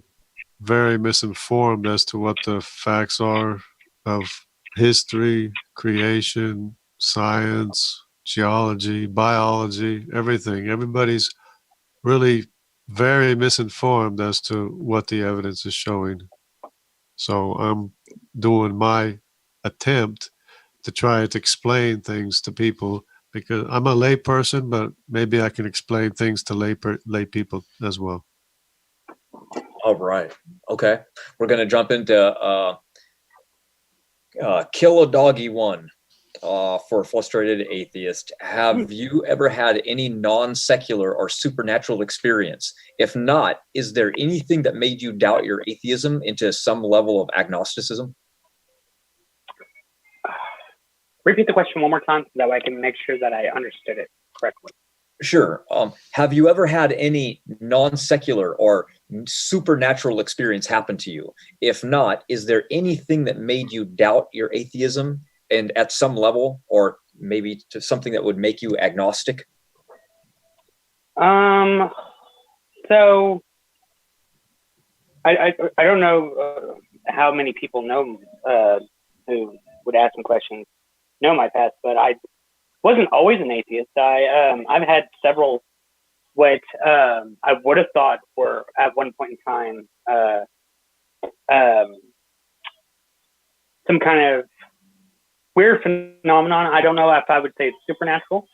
very misinformed as to what the facts are of history, creation, science, geology, biology, everything. Everybody's really very misinformed as to what the evidence is showing. So I'm doing my attempt to try to explain things to people because I'm a lay person, but maybe I can explain things to lay people as well. All right. Okay. We're going to jump into Kill a Doggy 1. for a frustrated atheist, have you ever had any non-secular or supernatural experience? If not, is there anything that made you doubt your atheism into some level of agnosticism? Repeat the question one more time so that way I can make sure that I understood it correctly. Sure. Have you ever had any non-secular or supernatural experience happen to you? If not, is there anything that made you doubt your atheism and at some level, or maybe to something that would make you agnostic? So I don't know how many people know who would ask some questions know my past, but I wasn't always an atheist. I've had several what I would have thought were at one point in time some kind of weird phenomenon. I don't know if I would say it's supernatural.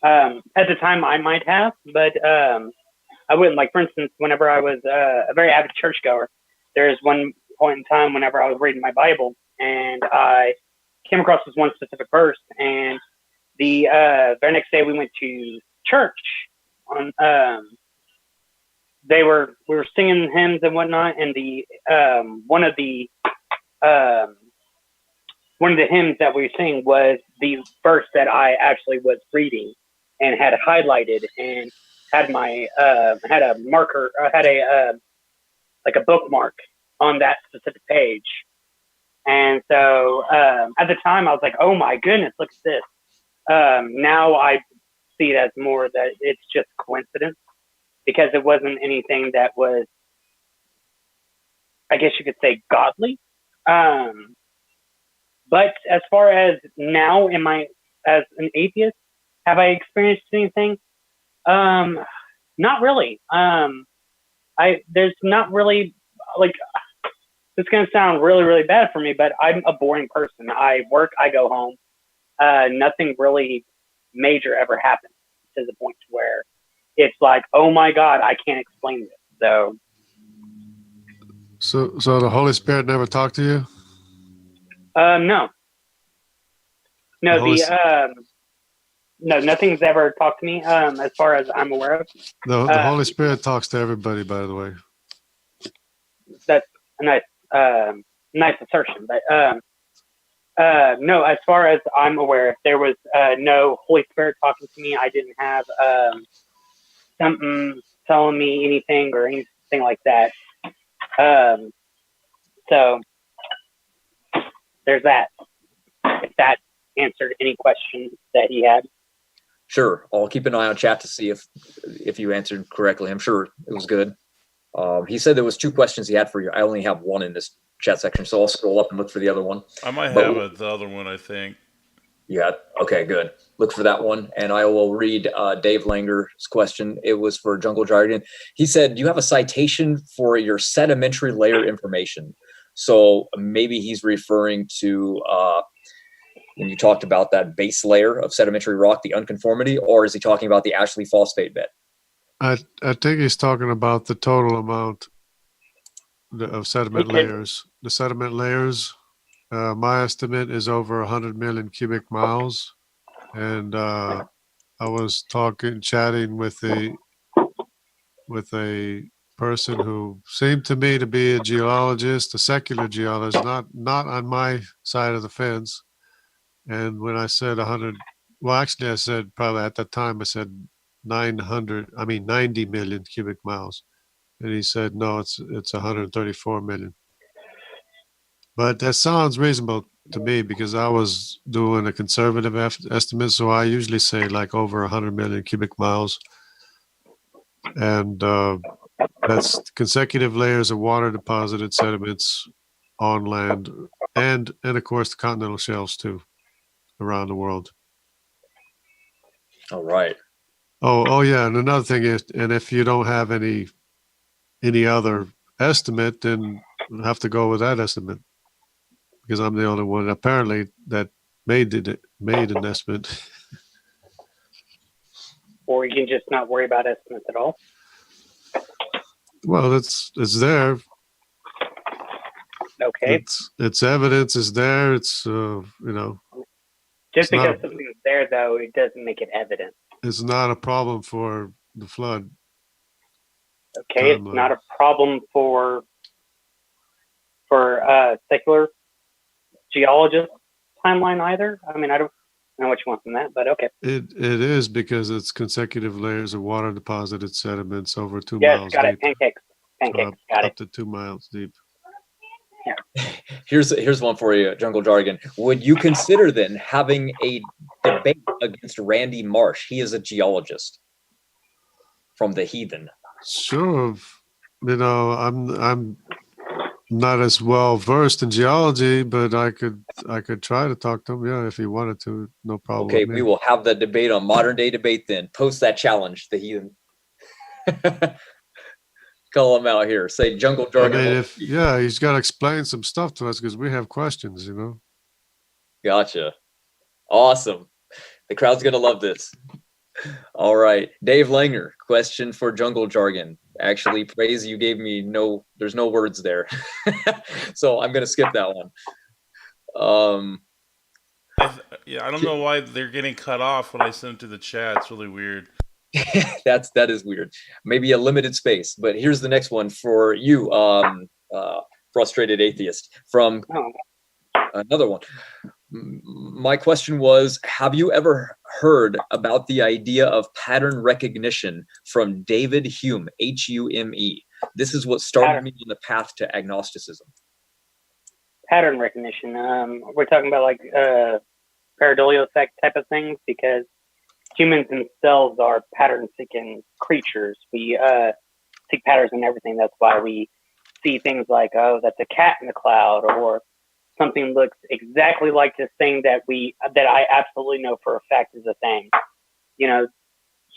At the time, I might have, but I wouldn't. Like, for instance, whenever I was a very avid churchgoer, there's one point in time whenever I was reading my Bible, and I came across this one specific verse, and the very next day we went to church. On we were singing hymns and whatnot, and the one of the hymns that we were singing was the verse that I actually was reading and had highlighted and had my had a marker, had a like a bookmark on that specific page. And so at the time I was like, oh my goodness, look at this. Now I see it as more that it's just coincidence, because it wasn't anything that was, I guess you could say, godly. But as far as now, as an atheist, have I experienced anything? Not really. There's not really, like, it's going to sound really, really bad for me, but I'm a boring person. I work, I go home. Nothing really major ever happens to the point where it's like, oh my God, I can't explain this. So the Holy Spirit never talked to you? No, no, nothing's ever talked to me, as far as I'm aware of. The Holy Spirit talks to everybody, by the way. That's a nice assertion, but no, as far as I'm aware, there was no Holy Spirit talking to me. I didn't have something telling me anything or anything like that. So there's that. If that answered any question that he had. Sure. I'll keep an eye on chat to see if you answered correctly. I'm sure it was good. He said there was 2 questions he had for you. I only have 1 in this chat section, so I'll scroll up and look for the other one. I might have the other one, I think. Yeah. Okay, good. Look for that one. And I will read Dave Langer's question. It was for Jungle Jargon. He said, do you have a citation for your sedimentary layer information? So maybe he's referring to when you talked about that base layer of sedimentary rock, the unconformity, or is he talking about the Ashley phosphate bed? I think he's talking about the total amount of sediment layers. The sediment layers, my estimate is over 100 million cubic miles. And I was chatting with a person who seemed to me to be a geologist, a secular geologist, not on my side of the fence. And when I said 100, well, actually I said probably at that time I said 90 million cubic miles. And he said, no, it's 134 million. But that sounds reasonable to me because I was doing a conservative estimate. So I usually say like over 100 million cubic miles. And that's consecutive layers of water deposited sediments on land and of course the continental shelves too around the world. All right. Oh yeah, and another thing is, and if you don't have any other estimate, then you have to go with that estimate because I'm the only one apparently that made an estimate. Or you can just not worry about estimates at all. Well, it's there. Okay. It's evidence is there. It's Just not because a, something's there, though, it doesn't make it evident. it's not a problem for the flood Okay, it's not timeline. a problem for secular geologist timeline either. I mean, I don't know what you want from that, but okay. It is because it's consecutive layers of water deposited sediments over 2 Yes, miles got it. deep. Pancakes, So pancakes, got it. up to 2 miles deep. Here's one for you, Jungle Jargon. Would you consider then having a debate against Randy Marsh? He is a geologist from the Heathen. Sure. You know, I'm not as well versed in geology, but I could try to talk to him. Yeah, if he wanted to, no problem Okay, with we me. will have the debate on modern day debate then. Post that challenge, the Heathen. Call him out here. Say Jungle I Jargon. mean, he's got to explain some stuff to us because we have questions. You know. Gotcha. Awesome. The crowd's gonna love this. All right, Dave Langer. Question for Jungle Jargon. Actually, praise you gave me there's no words there, so I'm gonna skip that one. Yeah, I don't know why they're getting cut off when I send them to the chat. It's really weird. that is weird. Maybe a limited space. But here's the next one for you, frustrated atheist, from Oh, another one. My question was, have you ever heard about the idea of pattern recognition from David Hume, Hume? This is what started me on the path to agnosticism. pattern recognition. We're talking about like pareidolia effect type of things because humans themselves are pattern-seeking creatures. We seek patterns in everything. That's why we see things like, oh, that's a cat in the cloud, or something looks exactly like this thing that I absolutely know for a fact is a thing. You know,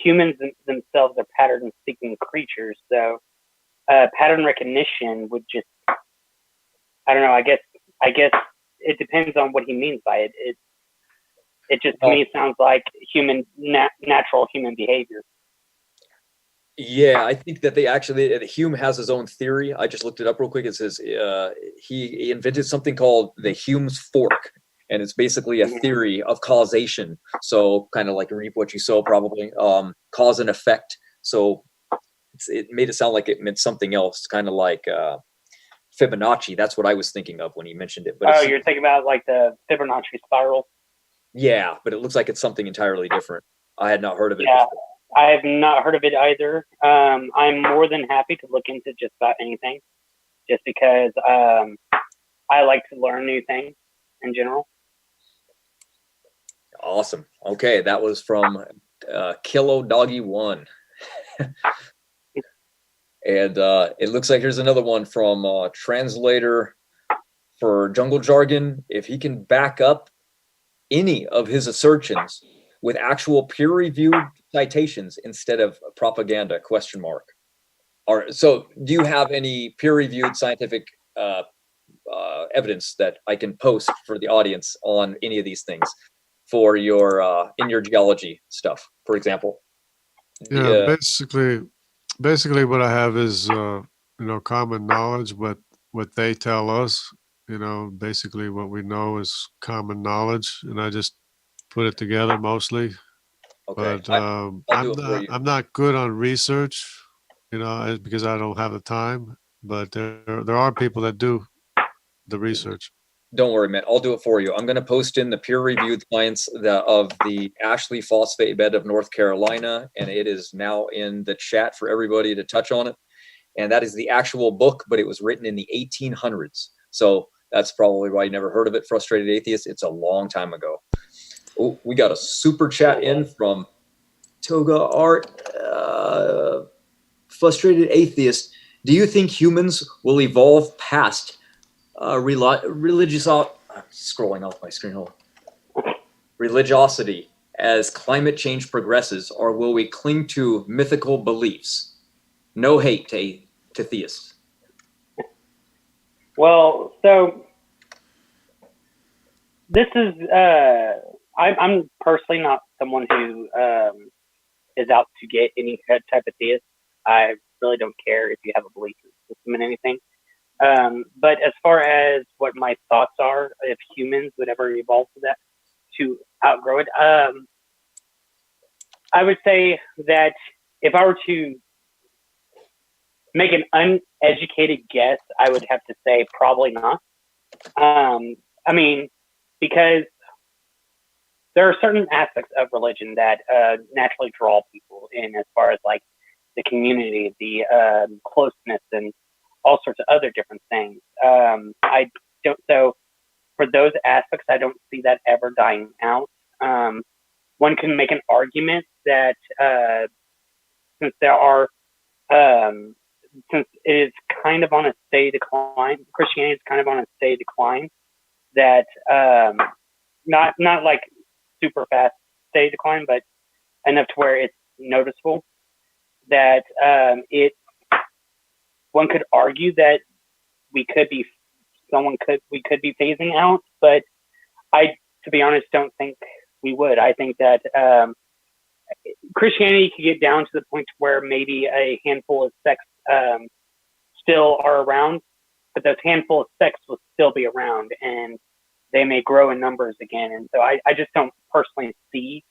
humans themselves are pattern-seeking creatures. So pattern recognition would just, I don't know. I guess it depends on what he means by it. It just to me sounds like natural human behavior. Yeah, I think that Hume has his own theory. I just looked it up real quick. It says he invented something called the Hume's fork, and it's basically a theory of causation. So kind of like reap what you sow, probably cause and effect. So it made it sound like it meant something else, kind of like Fibonacci. That's what I was thinking of when he mentioned it. But You're thinking about like the Fibonacci spiral? Yeah, but it looks like it's something entirely different. I had not heard of it Yeah, before. I have not heard of it either. I'm more than happy to look into just about anything, just because I like to learn new things in general. Awesome. Okay, that was from Kilo Doggy 1. And it looks like here's another one from translator for Jungle Jargon. If he can back up any of his assertions with actual peer-reviewed citations instead of propaganda, ? So do you have any peer-reviewed scientific evidence that I can post for the audience on any of these things for your in your geology stuff, for example? Yeah, basically what I have is common knowledge, what they tell us, basically what we know is common knowledge, and I just put it together mostly. Okay, But I'll do it for you. I'm not good on research, because I don't have the time. But there are people that do the research. Don't worry, man. I'll do it for you. I'm going to post in the peer-reviewed science of the Ashley phosphate bed of North Carolina, and it is now in the chat for everybody to touch on it. And that is the actual book, but it was written in the 1800s. So that's probably why you never heard of it, Frustrated Atheist. It's a long time ago. Oh, we got a super chat in from Toga Art. Frustrated Atheist. Do you think humans will evolve past religious? I'm scrolling off my screen. Hold on. Religiosity as climate change progresses, or will we cling to mythical beliefs? No hate to theists. Well, so this is I'm personally not someone who is out to get any type of theist. I really don't care if you have a belief system in anything. But as far as what my thoughts are, if humans would ever evolve to outgrow it. I would say that if I were to make an uneducated guess, I would have to say probably not. I mean, because there are certain aspects of religion that naturally draw people in, as far as like the community, the closeness, and all sorts of other different things. I don't. So for those aspects, I don't see that ever dying out. One can make an argument that since there are since it is kind of on a steady decline, Christianity is kind of on a steady decline. That not like super fast steady decline, but enough to where it's noticeable. That one could argue that we could be phasing out, but I, to be honest, don't think we would. I think that Christianity could get down to the point where maybe a handful of sects still are around, but those handful of sects will still be around, and they may grow in numbers again. And so I just don't personally see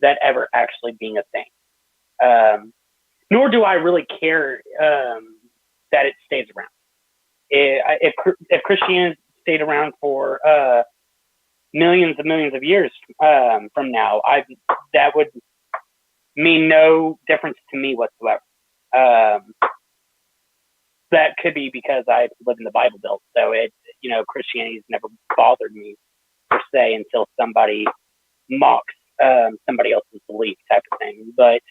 that ever actually being a thing. Nor do I really care that it stays around. If Christianity stayed around for millions and millions of years from now, that would mean no difference to me whatsoever. That could be because I live in the Bible Belt, so Christianity's never bothered me per se until somebody mocks somebody else's belief, type of thing. But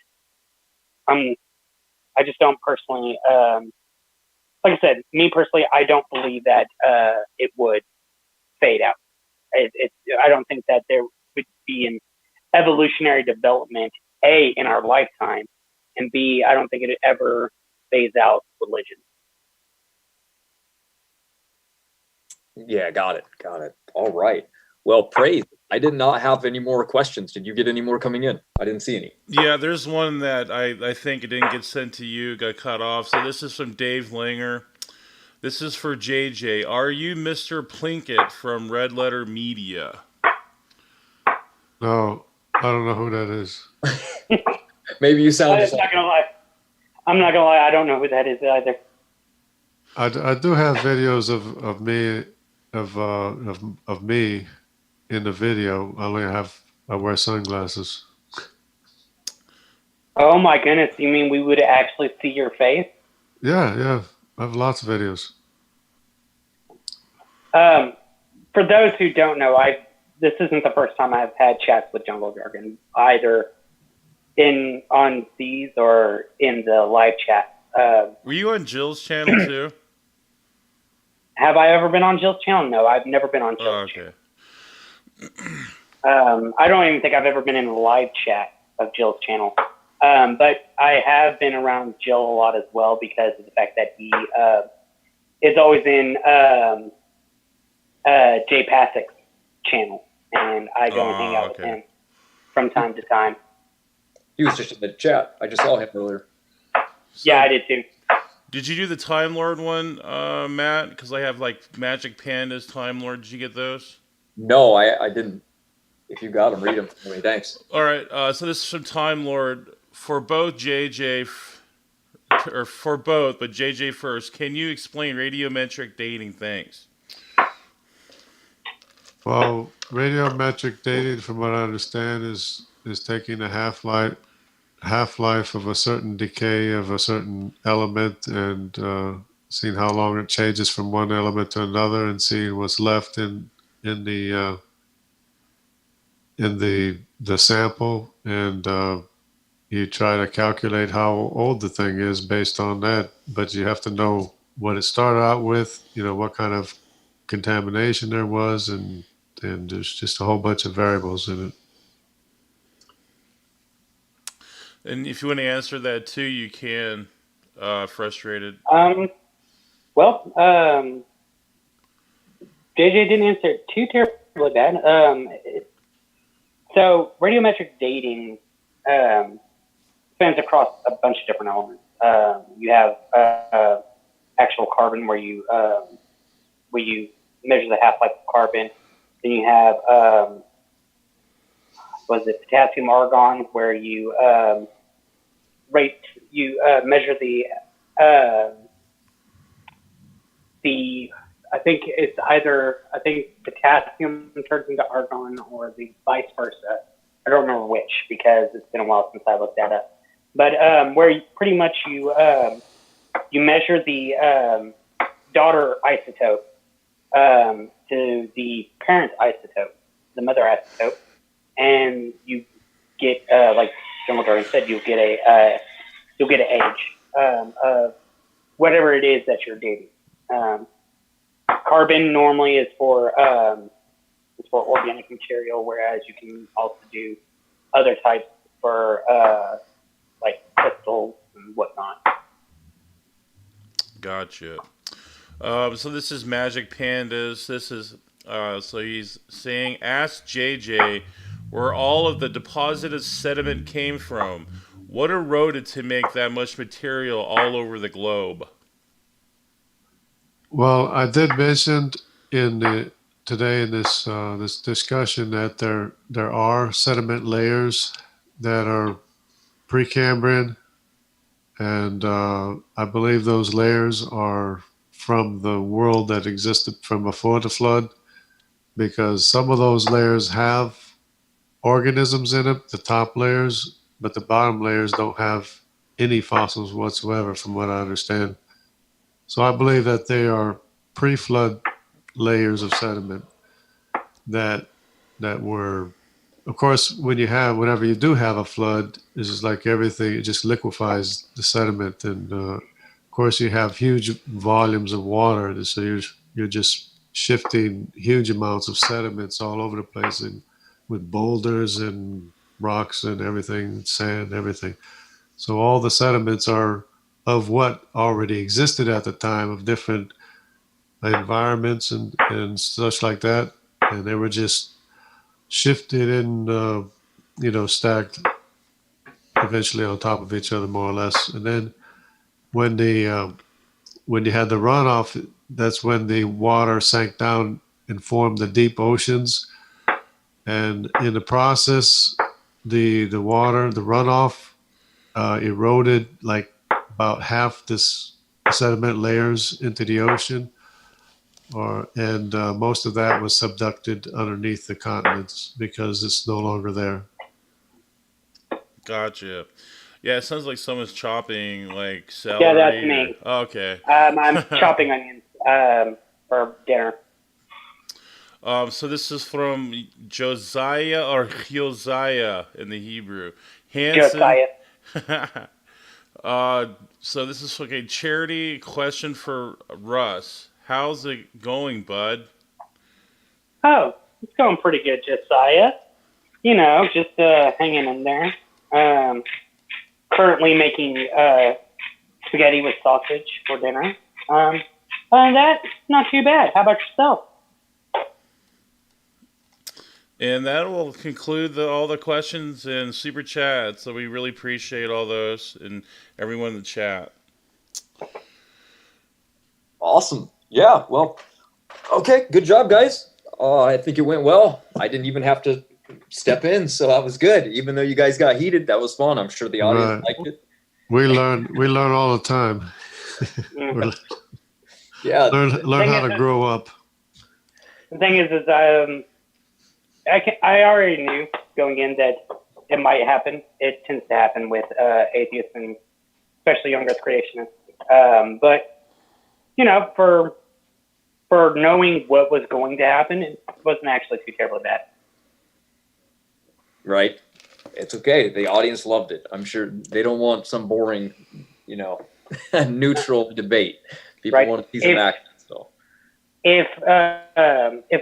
I just don't personally, like I said, me personally, I don't believe that it would fade out. I don't think that there would be an evolutionary development, A, in our lifetime, and B, I don't think it ever phase out religion. Yeah, got it. All right. Well, praise. I did not have any more questions. Did you get any more coming in? I didn't see any. Yeah, there's one that I think it didn't get sent to you, got cut off. So this is from Dave Langer. This is for JJ. Are you Mr. Plinkett from Red Letter Media? No, I don't know who that is. Maybe you sound. I'm not gonna lie. I don't know who that is either. I do have videos of me of me in the video. I wear sunglasses. Oh my goodness! You mean we would actually see your face? Yeah. I have lots of videos. For those who don't know, this isn't the first time I've had chats with Jungle Jargon, either on these or in the live chat. Were you on Jill's channel too? Have I ever been on Jill's channel? No, I've never been on Jill's channel. I don't even think I've ever been in a live chat of Jill's channel. But I have been around Jill a lot as well because of the fact that he is always in Jay Passick's channel, and I go and hang out with him from time to time. He was just in the chat. I just saw him earlier. Yeah, I did too. Did you do the Time Lord one, Matt? Because I have like Magic Pandas, Time Lord. Did you get those? No, I didn't. If you got them, read them for me. Thanks. All right. So this is from Time Lord for both JJ, or for both, but JJ first. Can you explain radiometric dating? Thanks. Well, radiometric dating, from what I understand, is taking the half-life of a certain decay of a certain element and seeing how long it changes from one element to another, and seeing what's left in the sample, and you try to calculate how old the thing is based on that. But you have to know what it started out with, what kind of contamination there was, and there's just a whole bunch of variables in it. And if you want to answer that too, you can. Frustrated. Well, JJ didn't answer it too terribly bad. So radiometric dating spans across a bunch of different elements. You have actual carbon, where you measure the half-life of carbon. Then you have was it potassium argon, where you measure I think potassium turns into argon or the vice versa. I don't remember which because it's been a while since I looked that up. But where you measure the daughter isotope to the parent isotope, the mother isotope, and you get like General Jargon said, you'll get an age of whatever it is that you're dating. Carbon normally is for organic material, whereas you can also do other types for like crystals and whatnot. Gotcha. So this is Magic Pandas. This is so he's saying, ask JJ where all of the deposited sediment came from. What eroded to make that much material all over the globe? Well, I did mention today in this this discussion that there are sediment layers that are Precambrian, and I believe those layers are from the world that existed from before the flood, because some of those layers have organisms in it, the top layers, but the bottom layers don't have any fossils whatsoever, from what I understand. So I believe that they are pre-flood layers of sediment that were, of course, whenever you do have a flood, it's just like everything, it just liquefies the sediment, and of course you have huge volumes of water, so you're just shifting huge amounts of sediments all over the place, and with boulders and rocks and everything, sand, everything. So all the sediments are of what already existed at the time, of different environments and such like that, and they were just shifted and stacked eventually on top of each other, more or less. And then when you had the runoff, that's when the water sank down and formed the deep oceans. And in the process, the runoff eroded like about half this sediment layers into the ocean, and most of that was subducted underneath the continents because it's no longer there. Gotcha. Yeah, it sounds like someone's chopping like celery. Yeah, that's me. Oh, okay. I'm chopping onions for dinner. So this is from Josiah or Josiah in the Hebrew. Hansen. Josiah. So this is okay. Charity question for Russ. How's it going, bud? Oh, it's going pretty good, Josiah. You know, just hanging in there. Currently making spaghetti with sausage for dinner. Other than that, not too bad. How about yourself? And that will conclude all the questions and super chats. So we really appreciate all those and everyone in the chat. Awesome. Yeah. Well, okay. Good job, guys. I think it went well. I didn't even have to step in, so that was good. Even though you guys got heated, that was fun. I'm sure the audience liked it. We learn all the time. Yeah. Learn how to grow up. The thing is I already knew going in that it might happen. It tends to happen with atheists and especially young Earth creationists. But you know, for knowing what was going to happen, it wasn't actually too terribly bad. Right. It's okay. The audience loved it. I'm sure they don't want some boring, neutral debate. People want to see some action. So if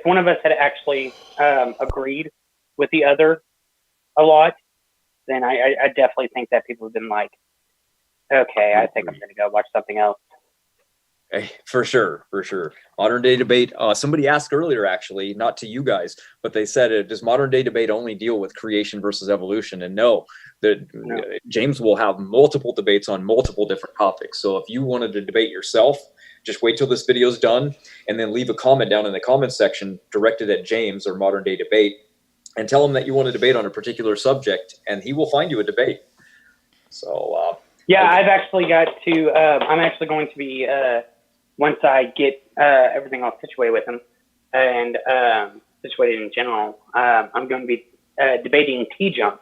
one of us had actually agreed with the other a lot, then I definitely think that people have been like, okay, I think I'm going to go watch something else. For sure. Modern day debate. Somebody asked earlier, actually, not to you guys, but they said, does modern day debate only deal with creation versus evolution? And no, James will have multiple debates on multiple different topics. So if you wanted to debate yourself, just wait till this video is done and then leave a comment down in the comment section directed at James or Modern Day Debate. and tell him that you want to debate on a particular subject, and he will find you a debate. So Yeah, okay. I've actually got to. I'm actually going to be once I get everything all situated with him and situated in general. I'm going to be debating T-jump.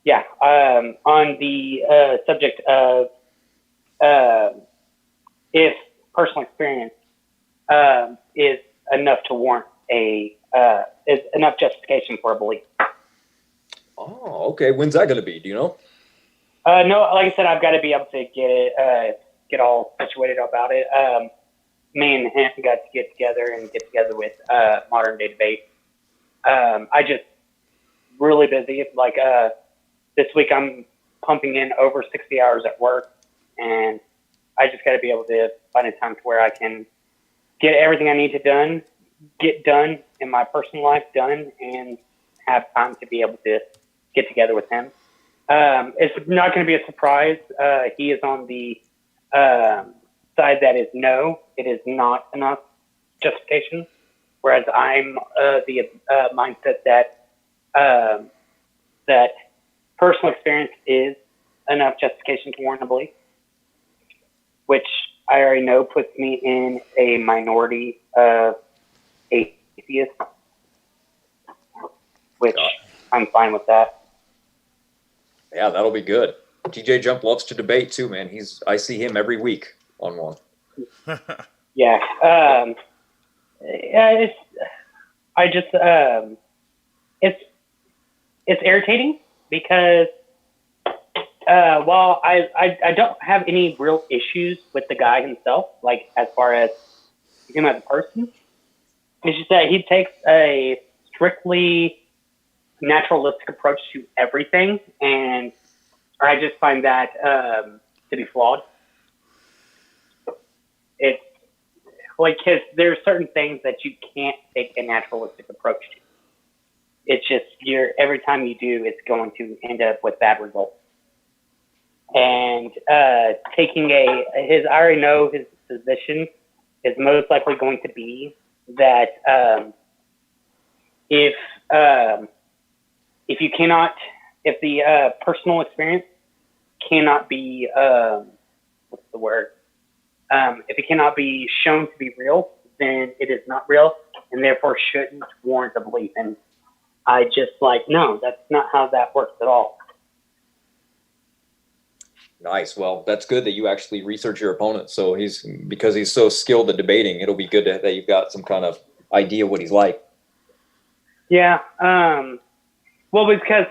Yeah, on the subject of if personal experience is enough to warrant is enough justification for a belief. Oh, okay. When's that going to be? Do you know? No, like I said, I've got to be able to get all situated about it. Me and him got to get together with Modern Day Debate. I just really busy. Like this week, I'm pumping in over 60 hours at work, and I just got to be able to find a time to where I can get everything I need to get done in my personal life done, and have time to be able to get together with him. It's not going to be a surprise. He is on the side that is no, it is not enough justification, whereas I'm the mindset that that personal experience is enough justification to warrant a belief, which I already know puts me in a minority of atheists, which I'm fine with that. Yeah, that'll be good. TJ Jump loves to debate too, man. I see him every week on one. Yeah. Yeah, it's irritating because while I don't have any real issues with the guy himself, like as far as him as a person, it's just that he takes a strictly naturalistic approach to everything, and I just find that to be flawed. It's like there are certain things that you can't take a naturalistic approach to. It's just every time you do, it's going to end up with bad results. And taking I already know his position is most likely going to be that if you cannot, if the personal experience cannot be what's the word? If it cannot be shown to be real, then it is not real, and therefore shouldn't warrant a belief. And I just no, that's not how that works at all. Nice. Well, that's good that you actually research your opponent. So because he's so skilled at debating, it'll be good that you've got some kind of idea what he's like. Yeah. Well, because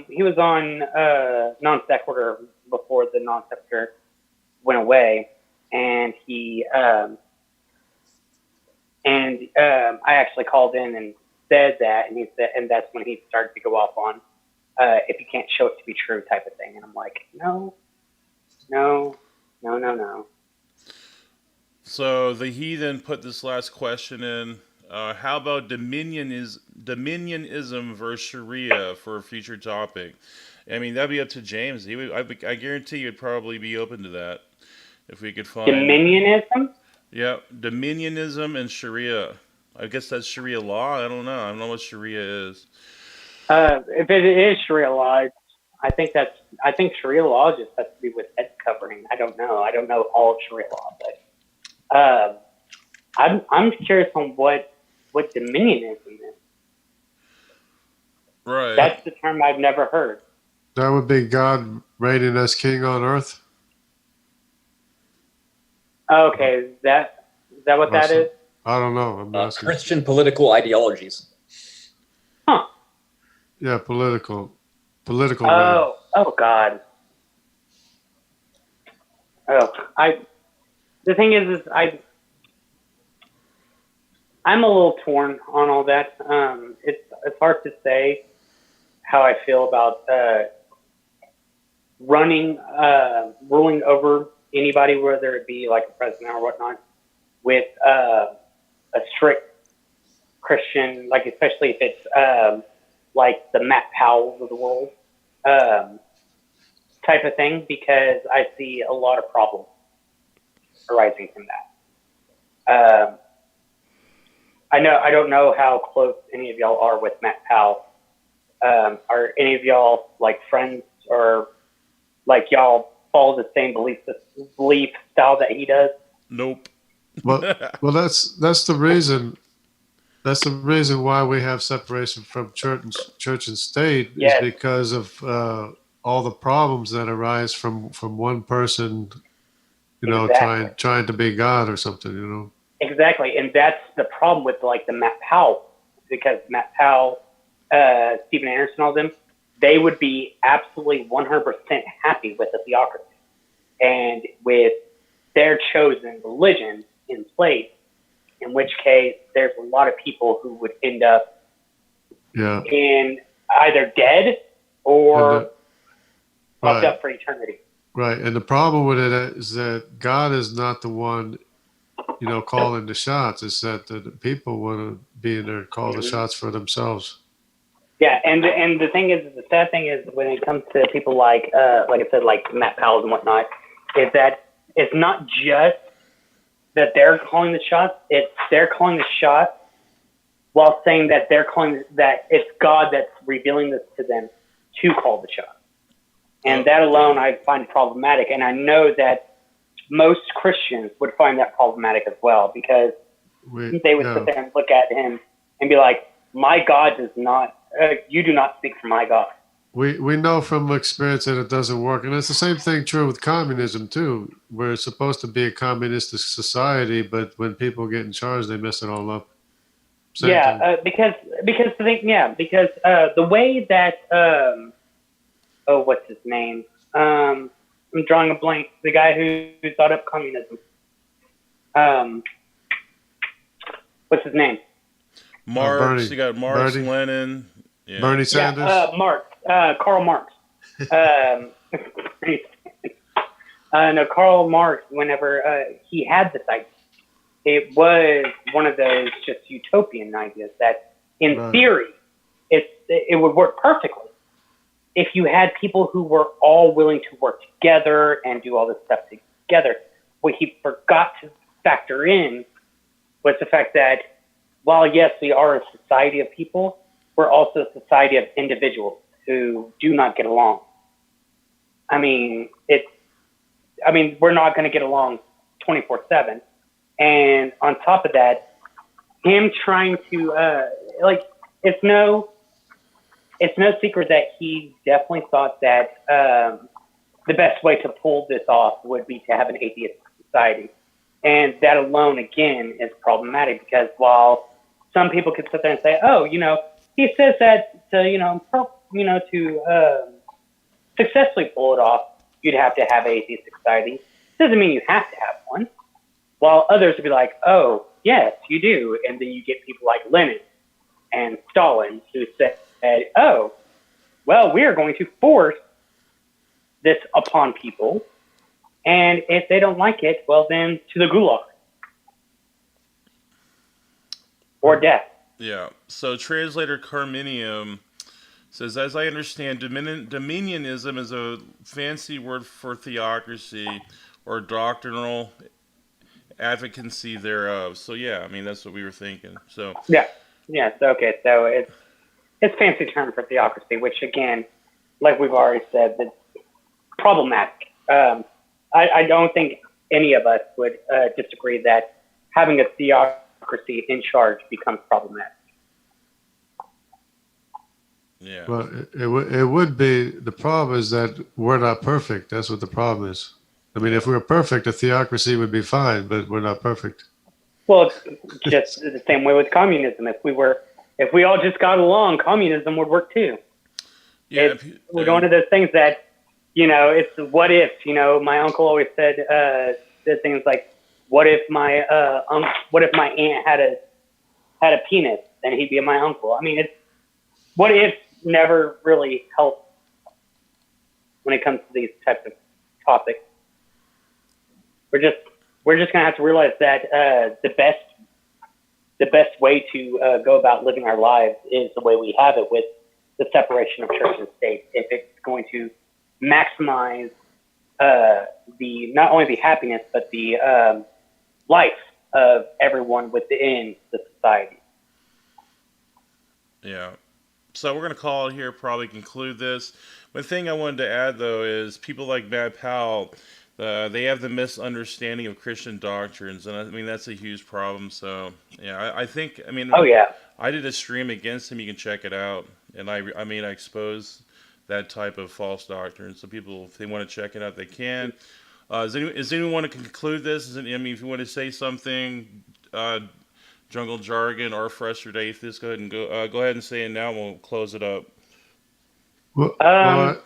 he was on non sequitur before the non sequitur went away, and I actually called in and said that, and and that's when he started to go off on if you can't show it to be true type of thing, and I'm like, no. So the heathen put this last question in. How about dominionism versus Sharia for a future topic? I mean, that'd be up to James. I guarantee you'd probably be open to that if we could find Dominionism. Yeah, dominionism and Sharia. I guess that's Sharia law. I don't know what Sharia is. If it is Sharia law, I think Sharia law just has to be with head covering. I don't know all of Sharia law, but I'm curious on what dominionism is. Right. That's the term I've never heard. That would be God reigning as king on earth. Okay, is that what that is? I don't know. I'm asking. Christian political ideologies. Huh. Yeah, political. Oh God. The thing is I'm a little torn on all that. It's hard to say how I feel about ruling over anybody, whether it be like a president or whatnot, with a strict Christian, like especially if it's like the Matt Powells of the world type of thing, because I see a lot of problems arising from that. I don't know how close any of y'all are with Matt Powell. Are any of y'all like friends, or like y'all follow the same belief style that he does? Nope. Well, that's the reason. That's the reason why we have separation from church and state, is Yes. because of all the problems that arise from one person, Exactly. trying to be God or something, Exactly, and that's the problem with like the Matt Powell, because Matt Powell, Stephen Anderson, all them, they would be absolutely 100% happy with a theocracy, and with their chosen religion in place. In which case, there's a lot of people who would end up Yeah. in either dead or locked Right. up for eternity. Right. And the problem with it is that God is not the one, calling the shots. It's that the people want to be in there and call the shots for themselves. Yeah, and the thing is, the sad thing is, when it comes to people like I said, like Matt Powell and whatnot, is that it's not just that they're calling the shots; it's they're calling the shots while saying that they're calling that it's God that's revealing this to them to call the shots, and that alone I find problematic. And I know that most Christians would find that problematic as well, because they would sit there and look at him and be like, "My God does not. You do not speak for my God." We know from experience that it doesn't work, and it's the same thing true with communism too. We're supposed to be a communistic society, but when people get in charge, they mess it all up. Because the way that what's his name? I'm drawing a blank. The guy who thought up communism. What's his name? Marx. You got Marx, Bernie. Lenin. Yeah. Bernie Sanders. Marx. Karl Marx. No, Karl Marx. Whenever he had this idea, it was one of those just utopian ideas that, in theory, it would work perfectly if you had people who were all willing to work together and do all this stuff together. What he forgot to factor in was the fact that while, yes, we are a society of people, we're also a society of individuals who do not get along. I mean, we're not going to get along 24/7. And on top of that, him trying to, it's no secret that he definitely thought that the best way to pull this off would be to have an atheist society. And that alone, again, is problematic, because while some people could sit there and say, "Oh, he says that to successfully pull it off, you'd have to have an atheist society," doesn't mean you have to have one. While others would be like, "Oh, yes, you do," and then you get people like Lenin and Stalin who said, "Oh, well, we are going to force this upon people, and if they don't like it, well, then to the gulag or death." Yeah. So translator Carminium says, as I understand, dominionism is a fancy word for theocracy or doctrinal advocacy thereof. So yeah, I mean, that's what we were thinking. So yeah. So okay, so it's fancy term for theocracy, which again, like we've already said, that's problematic. I don't think any of us would disagree that having a theocracy in charge becomes problematic. Yeah. Well, it would be. The problem is that we're not perfect. That's what the problem is. I mean, if we were perfect, a theocracy would be fine, but we're not perfect. Well, it's just the same way with communism. If we all just got along, communism would work too. Yeah. We're going to those things that, it's what if. My uncle always said things like, what if my aunt had a penis, then he'd be my uncle. I mean, it's what if never really helps when it comes to these types of topics. We're just gonna have to realize that the best way to go about living our lives is the way we have it, with the separation of church and state. If it's going to maximize not only the happiness but the life of everyone within the society. Yeah. So we're going to call it here, probably conclude this. One thing I wanted to add, though, is people like Matt Powell, they have the misunderstanding of Christian doctrines, and I mean that's a huge problem. So yeah, I think Oh yeah. I did a stream against him. You can check it out, and I expose that type of false doctrine. So people, if they want to check it out, they can. Does anyone want to conclude this? If you want to say something, Jungle Jargon or Frustrated Atheist, go ahead and go ahead and say it now, and we'll close it up. Well, Oh,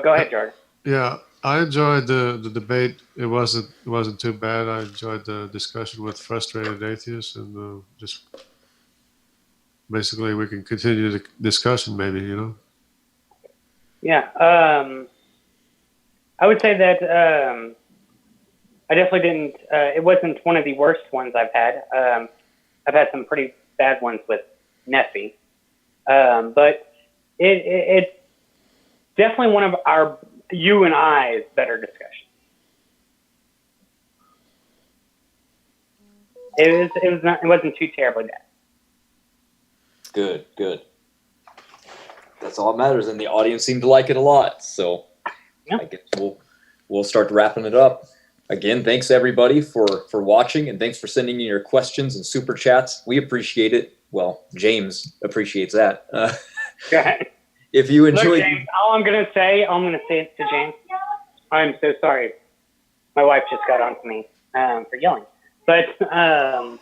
go ahead, Jordan. yeah, I enjoyed the debate. It wasn't too bad. I enjoyed the discussion with Frustrated Atheists, and just basically we can continue the discussion, maybe, you know. Yeah. I would say that I definitely didn't. It wasn't one of the worst ones I've had. I've had some pretty bad ones with Neffy, but it's definitely one of you and I's better discussions. It wasn't too terribly bad. Good. That's all that matters, and the audience seemed to like it a lot. So Yeah. I guess we'll start wrapping it up. Again, thanks everybody for watching, and thanks for sending in your questions and super chats. We appreciate it. Well, James appreciates that. Go ahead. If you Look, enjoyed, James, I'm gonna say it to James. I'm so sorry. My wife just got on to me for yelling. But the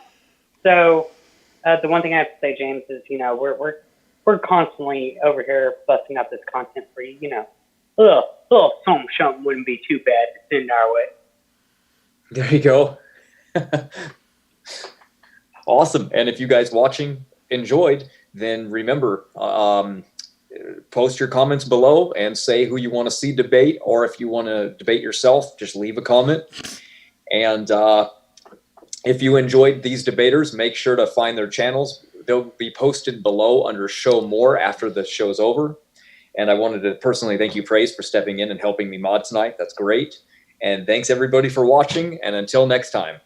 one thing I have to say, James, is we're constantly over here busting up this content for you. Something wouldn't be too bad to send our way. there you go. Awesome. And if you guys watching enjoyed, then remember, post your comments below and say who you want to see debate, or if you want to debate yourself, just leave a comment. And if you enjoyed these debaters, make sure to find their channels. They'll be posted below under Show More after the show's over. And I wanted to personally thank you, Praise, for stepping in and helping me mod tonight. That's great. And thanks everybody for watching. And until next time.